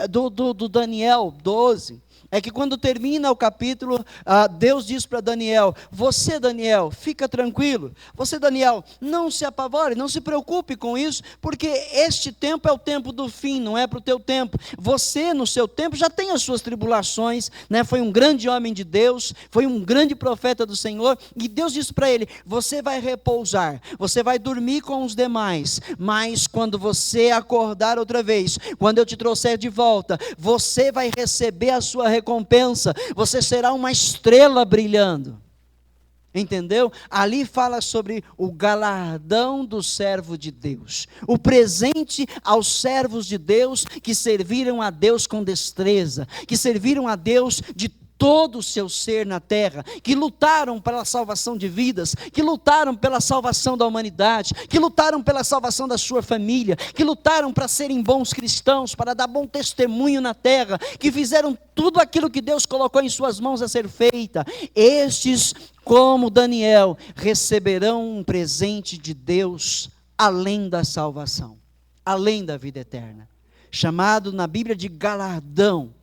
do Daniel 12, é que quando termina o capítulo, Deus diz para Daniel: você, Daniel, fica tranquilo. Você, Daniel, não se apavore, não se preocupe com isso, porque este tempo é o tempo do fim, não é para o teu tempo. Você, no seu tempo, já tem as suas tribulações, né? Foi um grande homem de Deus, foi um grande profeta do Senhor, e Deus disse para ele: você vai repousar, você vai dormir com os demais, mas quando você acordar outra vez, quando eu te trouxer de volta, você vai receber a sua recompensa, você será uma estrela brilhando. Entendeu? Ali fala sobre o galardão do servo de Deus, o presente aos servos de Deus que serviram a Deus com destreza, que serviram a Deus de todo o seu ser na terra, que lutaram pela salvação de vidas, que lutaram pela salvação da humanidade, que lutaram pela salvação da sua família, que lutaram para serem bons cristãos, para dar bom testemunho na terra, que fizeram tudo aquilo que Deus colocou em suas mãos a ser feita. Estes, como Daniel, receberão um presente de Deus além da salvação, além da vida eterna, chamado na Bíblia de galardão.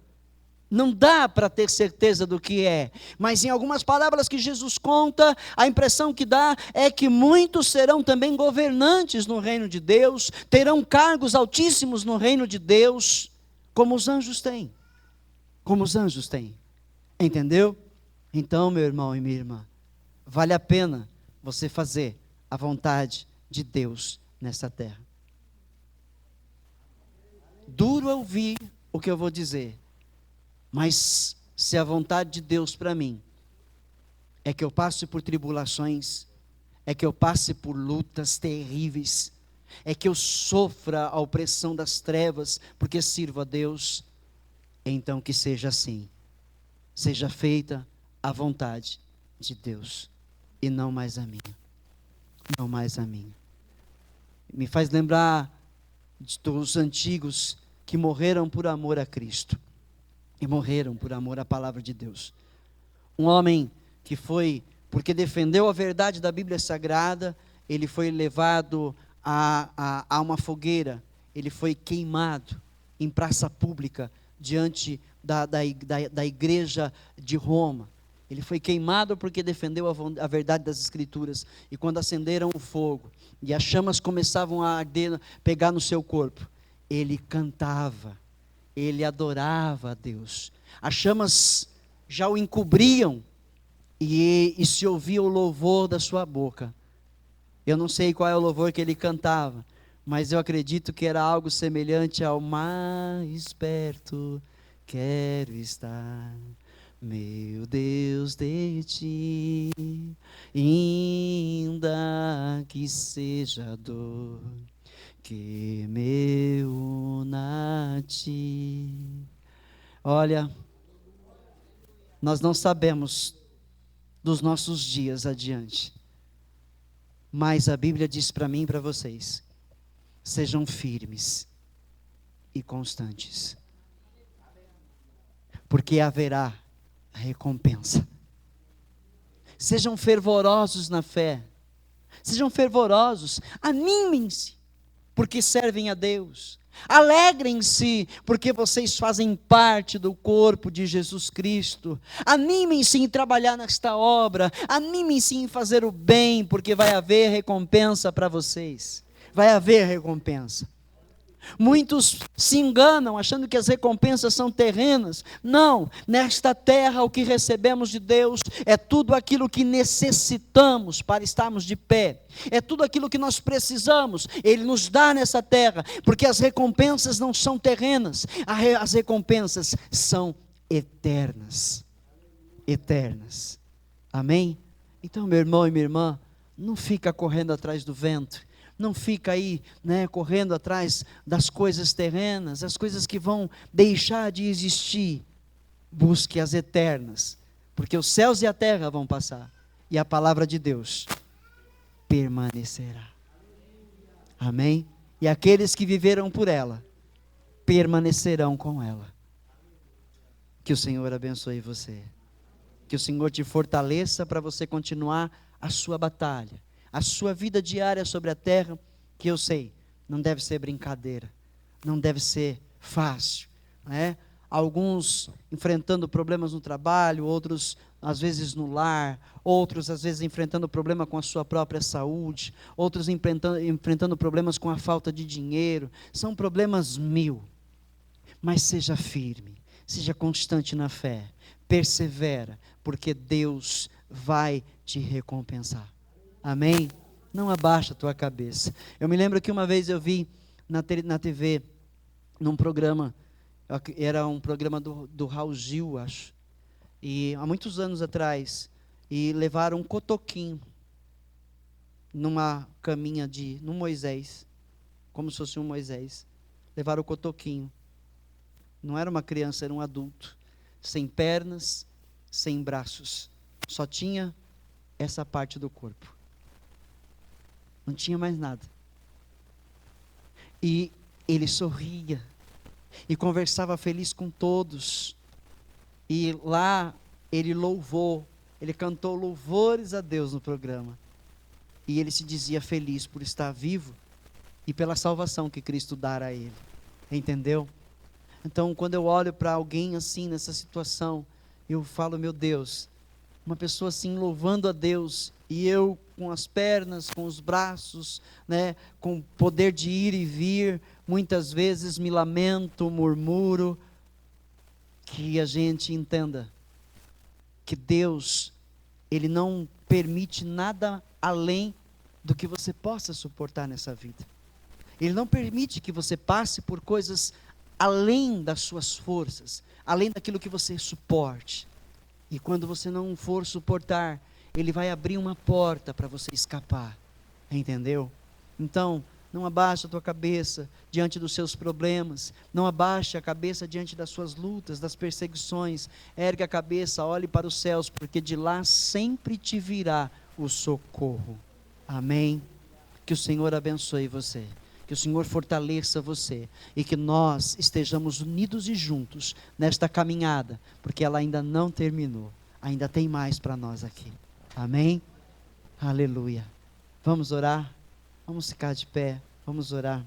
Não dá para ter certeza do que é, mas em algumas parábolas que Jesus conta, a impressão que dá é que muitos serão também governantes no reino de Deus, terão cargos altíssimos no reino de Deus, como os anjos têm, entendeu? Então, meu irmão e minha irmã, vale a pena você fazer a vontade de Deus nessa terra. Duro é ouvir o que eu vou dizer, mas se a vontade de Deus para mim é que eu passe por tribulações, é que eu passe por lutas terríveis, é que eu sofra a opressão das trevas, porque sirvo a Deus, então que seja assim, seja feita a vontade de Deus, e não mais a minha, não mais a minha. Me faz lembrar dos antigos que morreram por amor a Cristo, e morreram por amor à palavra de Deus. Um homem que foi, porque defendeu a verdade da Bíblia Sagrada, ele foi levado a uma fogueira, ele foi queimado em praça pública, diante da igreja de Roma. Ele foi queimado porque defendeu a verdade das Escrituras, e quando acenderam o fogo, e as chamas começavam a arder, pegar no seu corpo, ele cantava, ele adorava a Deus, as chamas já o encobriam, e se ouvia o louvor da sua boca. Eu não sei qual é o louvor que ele cantava, mas eu acredito que era algo semelhante ao: mais perto quero estar, meu Deus, de ti, ainda que seja dor, que me una a ti. Olha, nós não sabemos dos nossos dias adiante, mas a Bíblia diz para mim e para vocês: sejam firmes e constantes, porque haverá recompensa. Sejam fervorosos na fé, sejam fervorosos, animem-se, porque servem a Deus. Alegrem-se, porque vocês fazem parte do corpo de Jesus Cristo. Animem-se em trabalhar nesta obra, animem-se em fazer o bem, porque vai haver recompensa para vocês. Vai haver recompensa. Muitos se enganam achando que as recompensas são terrenas. Não, nesta terra o que recebemos de Deus é tudo aquilo que necessitamos para estarmos de pé, é tudo aquilo que nós precisamos, Ele nos dá nessa terra, porque as recompensas não são terrenas, as recompensas são eternas, eternas, amém? Então, meu irmão e minha irmã, não fica correndo atrás do vento, não fica aí, correndo atrás das coisas terrenas, as coisas que vão deixar de existir. Busque as eternas, porque os céus e a terra vão passar, e a palavra de Deus permanecerá. Amém? E aqueles que viveram por ela, permanecerão com ela. Que o Senhor abençoe você. Que o Senhor te fortaleça para você continuar a sua batalha, a sua vida diária sobre a terra, que eu sei, não deve ser brincadeira, não deve ser fácil, alguns enfrentando problemas no trabalho, outros às vezes no lar, outros às vezes enfrentando problema com a sua própria saúde, outros enfrentando problemas com a falta de dinheiro. São problemas mil, mas seja firme, seja constante na fé, persevera, porque Deus vai te recompensar. Amém? Não abaixa a tua cabeça. Eu me lembro que uma vez eu vi na TV, num programa, era um programa do Raul Gil, acho, e há muitos anos atrás, e levaram um cotoquinho numa caminha num Moisés, como se fosse um Moisés. Levaram o cotoquinho. Não era uma criança, era um adulto, sem pernas, sem braços, só tinha essa parte do corpo, não tinha mais nada. E ele sorria e conversava feliz com todos, e lá ele cantou louvores a Deus no programa, e ele se dizia feliz por estar vivo e pela salvação que Cristo dara a ele. Entendeu? Então, quando eu olho para alguém assim, nessa situação, eu falo, meu Deus, uma pessoa assim louvando a Deus, e eu com as pernas, com os braços, né, com o poder de ir e vir, muitas vezes me lamento, murmuro. Que a gente entenda que Deus, Ele não permite nada além do que você possa suportar nessa vida. Ele não permite que você passe por coisas além das suas forças, além daquilo que você suporte. E quando você não for suportar, Ele vai abrir uma porta para você escapar. Entendeu? Então, não abaixe a tua cabeça diante dos seus problemas, não abaixe a cabeça diante das suas lutas, das perseguições. Ergue a cabeça, olhe para os céus, porque de lá sempre te virá o socorro. Amém? Que o Senhor abençoe você, que o Senhor fortaleça você, e que nós estejamos unidos e juntos nesta caminhada, porque ela ainda não terminou, ainda tem mais para nós aqui. Amém? Aleluia. Vamos orar? Vamos ficar de pé, vamos orar.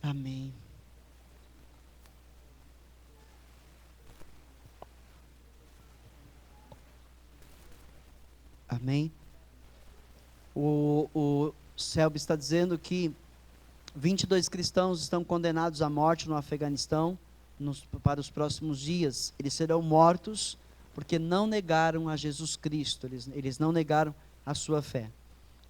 Amém. Amém. O Selby está dizendo que 22 cristãos estão condenados à morte no Afeganistão para os próximos dias. Eles serão mortos porque não negaram a Jesus Cristo, eles não negaram a sua fé,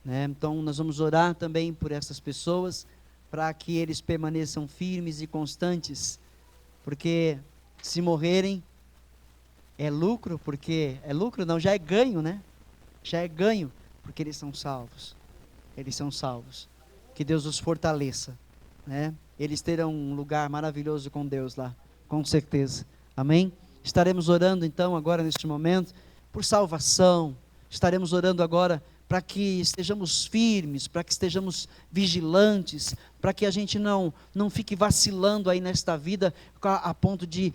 né? Então nós vamos orar também por essas pessoas, para que eles permaneçam firmes e constantes, porque se morrerem é lucro, já é ganho, né? Já é ganho, porque eles são salvos. Eles são salvos. Que Deus os fortaleça, né? Eles terão um lugar maravilhoso com Deus lá, com certeza. Amém? Estaremos orando então agora neste momento por salvação. Estaremos orando agora para que estejamos firmes, para que estejamos vigilantes, para que a gente não fique vacilando aí nesta vida a ponto de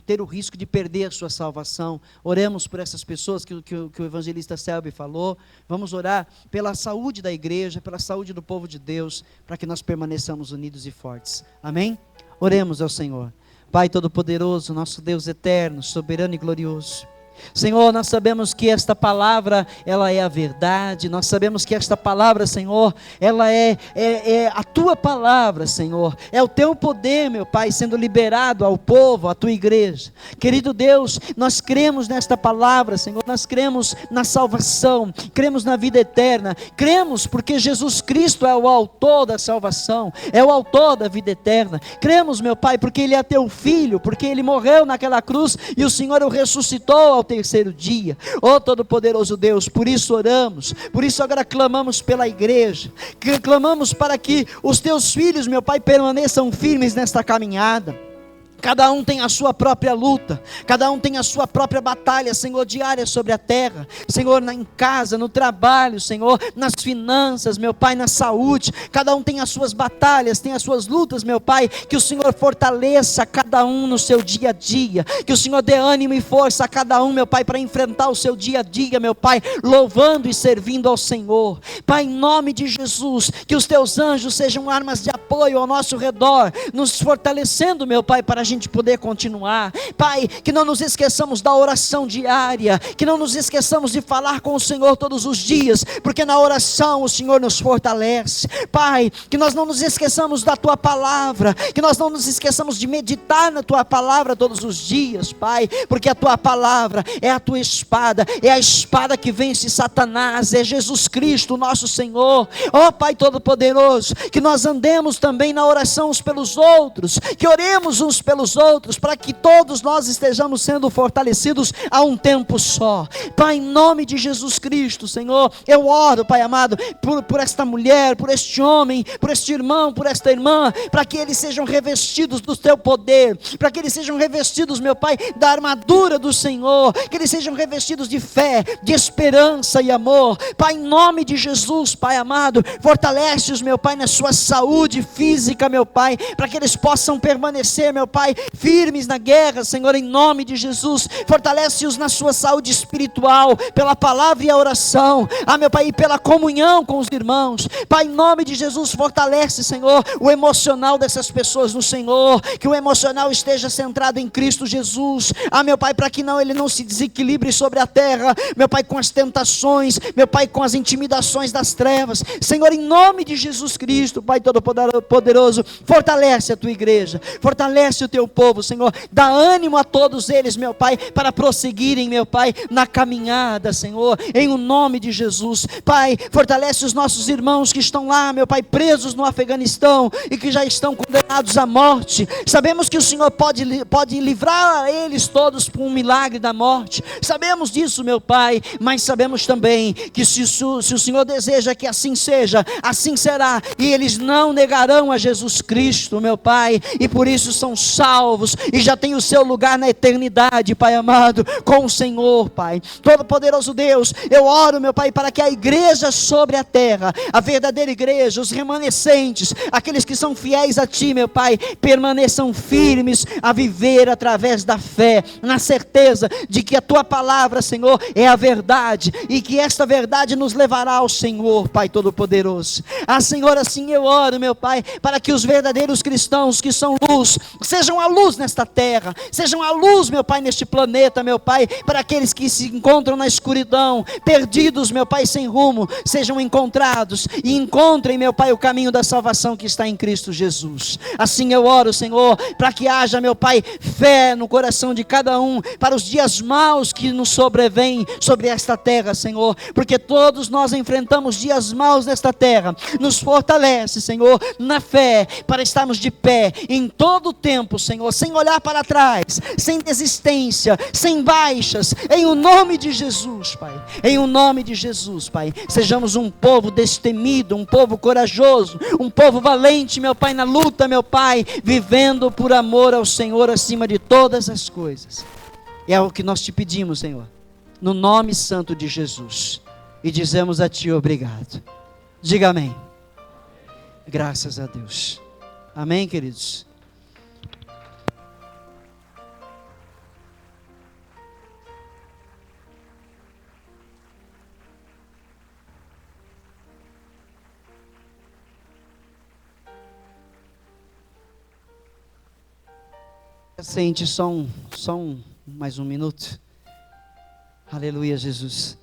ter o risco de perder a sua salvação. Oremos por essas pessoas que o evangelista Selby falou. Vamos orar pela saúde da igreja, pela saúde do povo de Deus, para que nós permaneçamos unidos e fortes. Amém? Oremos ao Senhor. Pai Todo-Poderoso, nosso Deus eterno, soberano e glorioso, Senhor, nós sabemos que esta palavra, ela é a verdade. Nós sabemos que esta palavra, Senhor, ela é a tua palavra, Senhor. É o teu poder, meu Pai, sendo liberado ao povo, à tua igreja. Querido Deus, nós cremos nesta palavra, Senhor. Nós cremos na salvação, cremos na vida eterna. Cremos porque Jesus Cristo é o autor da salvação, é o autor da vida eterna. Cremos, meu Pai, porque Ele é teu Filho, porque Ele morreu naquela cruz e o Senhor o ressuscitou ao terceiro dia. Ó Todo-Poderoso Deus, por isso oramos, por isso agora clamamos pela igreja, clamamos para que os teus filhos, meu Pai, permaneçam firmes nesta caminhada. Cada um tem a sua própria luta, cada um tem a sua própria batalha, Senhor, diária sobre a terra, Senhor, em casa, no trabalho, Senhor, nas finanças, meu Pai, na saúde, cada um tem as suas batalhas, tem as suas lutas, meu Pai, que o Senhor fortaleça cada um no seu dia a dia, que o Senhor dê ânimo e força a cada um, meu Pai, para enfrentar o seu dia a dia, meu Pai, louvando e servindo ao Senhor. Pai, em nome de Jesus, que os teus anjos sejam armas de apoio ao nosso redor, nos fortalecendo, meu Pai, para a gente poder continuar. Pai, que não nos esqueçamos da oração diária, que não nos esqueçamos de falar com o Senhor todos os dias, porque na oração o Senhor nos fortalece. Pai, que nós não nos esqueçamos da tua palavra, que nós não nos esqueçamos de meditar na tua palavra todos os dias, Pai, porque a tua palavra é a tua espada, é a espada que vence Satanás, é Jesus Cristo, nosso Senhor. Ó Pai Todo-Poderoso, que nós andemos também na oração uns pelos outros, que oremos uns pelos outros, para que todos nós estejamos sendo fortalecidos a um tempo só. Pai, em nome de Jesus Cristo, Senhor, eu oro, Pai amado, por esta mulher, por este homem, por este irmão, por esta irmã, para que eles sejam revestidos do teu poder, para que eles sejam revestidos, meu Pai, da armadura do Senhor, que eles sejam revestidos de fé, de esperança e amor. Pai, em nome de Jesus, Pai amado, fortalece-os, meu Pai, na sua saúde física, meu Pai, para que eles possam permanecer, meu Pai, firmes na guerra, Senhor, em nome de Jesus. Fortalece-os na sua saúde espiritual, pela palavra e a oração, meu Pai, e pela comunhão com os irmãos. Pai, em nome de Jesus, fortalece, Senhor, o emocional dessas pessoas no Senhor, que o emocional esteja centrado em Cristo Jesus, meu Pai, para que ele não se desequilibre sobre a terra, meu Pai, com as tentações, meu Pai, com as intimidações das trevas. Senhor, em nome de Jesus Cristo, Pai Todo-Poderoso, fortalece a tua igreja, fortalece o teu povo, Senhor, dá ânimo a todos eles, meu Pai, para prosseguirem, meu Pai, na caminhada, Senhor, em o nome de Jesus. Pai, fortalece os nossos irmãos que estão lá, meu Pai, presos no Afeganistão e que já estão condenados à morte. Sabemos que o Senhor pode livrar a eles todos por um milagre da morte, sabemos disso, meu Pai, mas sabemos também que se o Senhor deseja que assim seja, assim será, e eles não negarão a Jesus Cristo, meu Pai, e por isso são salvos e já têm o seu lugar na eternidade, Pai amado, com o Senhor, Pai. Todo-Poderoso Deus, eu oro, meu Pai, para que a igreja sobre a terra, a verdadeira igreja, os remanescentes, aqueles que são fiéis a Ti, meu Pai, permaneçam firmes a viver através da fé, na certeza de que a Tua palavra, Senhor, é a verdade, e que esta verdade nos levará ao Senhor, Pai Todo-Poderoso. Senhor, assim eu oro, meu Pai, para que os verdadeiros cristãos que são luz, sejam a luz nesta terra, sejam a luz, meu Pai, neste planeta, meu Pai, para aqueles que se encontram na escuridão, perdidos, meu Pai, sem rumo, sejam encontrados e encontrem, meu Pai, o caminho da salvação que está em Cristo Jesus. Assim eu oro, Senhor, para que haja, meu Pai, fé no coração de cada um, para os dias maus que nos sobrevêm sobre esta terra, Senhor, porque todos nós enfrentamos dias maus nesta terra. Nos fortalece, Senhor, na fé, para estarmos de pé em todo o tempo, Senhor, sem olhar para trás, sem desistência, sem baixas, em o nome de Jesus, Pai, em o nome de Jesus, Pai, sejamos um povo destemido, um povo corajoso, um povo valente, meu Pai, na luta, meu Pai, vivendo por amor ao Senhor acima de todas as coisas. É o que nós te pedimos, Senhor, no nome santo de Jesus, e dizemos a Ti obrigado. Diga amém. Graças a Deus. Amém, queridos? Sente mais um minuto. Aleluia, Jesus.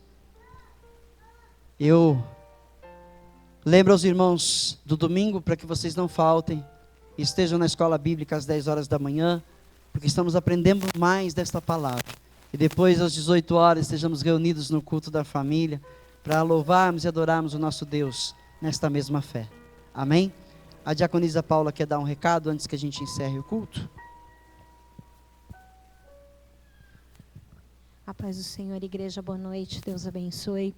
Eu lembro aos irmãos do domingo, para que vocês não faltem, estejam na escola bíblica às 10 horas da manhã, porque estamos aprendendo mais desta palavra. E depois às 18 horas estejamos reunidos no culto da família, para louvarmos e adorarmos o nosso Deus nesta mesma fé. Amém? A diaconisa Paula quer dar um recado antes que a gente encerre o culto? A paz do Senhor, igreja, boa noite, Deus abençoe.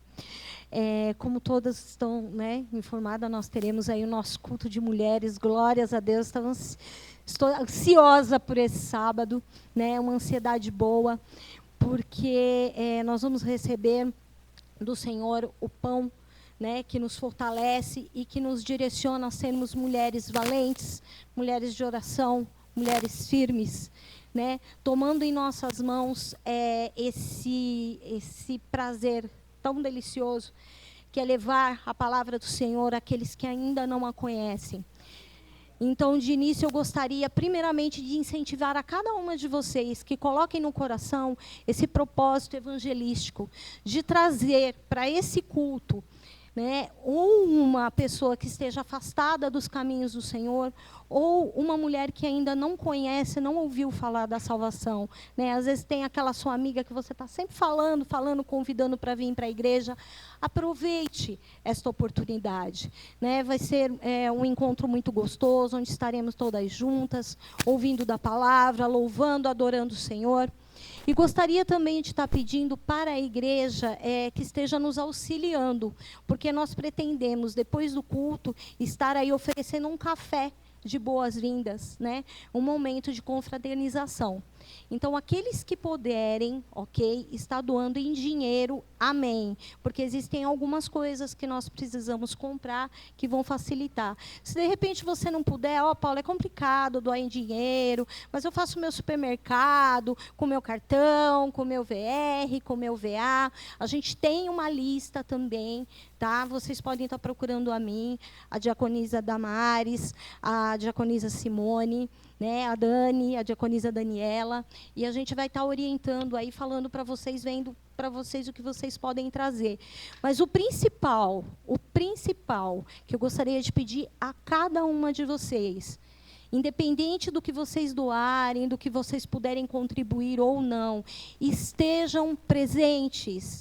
Como todas estão, né, informadas, nós teremos aí o nosso culto de mulheres, glórias a Deus, estou ansiosa por esse sábado, né, uma ansiedade boa, porque nós vamos receber do Senhor o pão, né, que nos fortalece e que nos direciona a sermos mulheres valentes, mulheres de oração, mulheres firmes, né, tomando em nossas mãos esse prazer tão delicioso, que é levar a palavra do Senhor àqueles que ainda não a conhecem. Então, de início, eu gostaria, primeiramente, de incentivar a cada uma de vocês que coloquem no coração esse propósito evangelístico, de trazer para esse culto, né, ou uma pessoa que esteja afastada dos caminhos do Senhor, ou uma mulher que ainda não conhece, não ouviu falar da salvação, né? Às vezes tem aquela sua amiga que você está sempre falando, convidando para vir para a igreja. Aproveite esta oportunidade, né? Vai ser um encontro muito gostoso, onde estaremos todas juntas, ouvindo da palavra, louvando, adorando o Senhor. E gostaria também de estar pedindo para a igreja que esteja nos auxiliando, porque nós pretendemos, depois do culto, estar aí oferecendo um café de boas-vindas, né? Um momento de confraternização. Então, aqueles que puderem, ok, está doando em dinheiro, amém. Porque existem algumas coisas que nós precisamos comprar que vão facilitar. Se de repente você não puder, Paulo, é complicado doar em dinheiro, mas eu faço meu supermercado com meu cartão, com meu VR, com meu VA. A gente tem uma lista também, tá? Vocês podem estar procurando a mim, a diaconisa Damares, a diaconisa Simone, né, a Dani, a diaconisa Daniela, e a gente vai estar orientando aí, falando para vocês, vendo para vocês o que vocês podem trazer. Mas o principal que eu gostaria de pedir a cada uma de vocês, independente do que vocês doarem, do que vocês puderem contribuir ou não, estejam presentes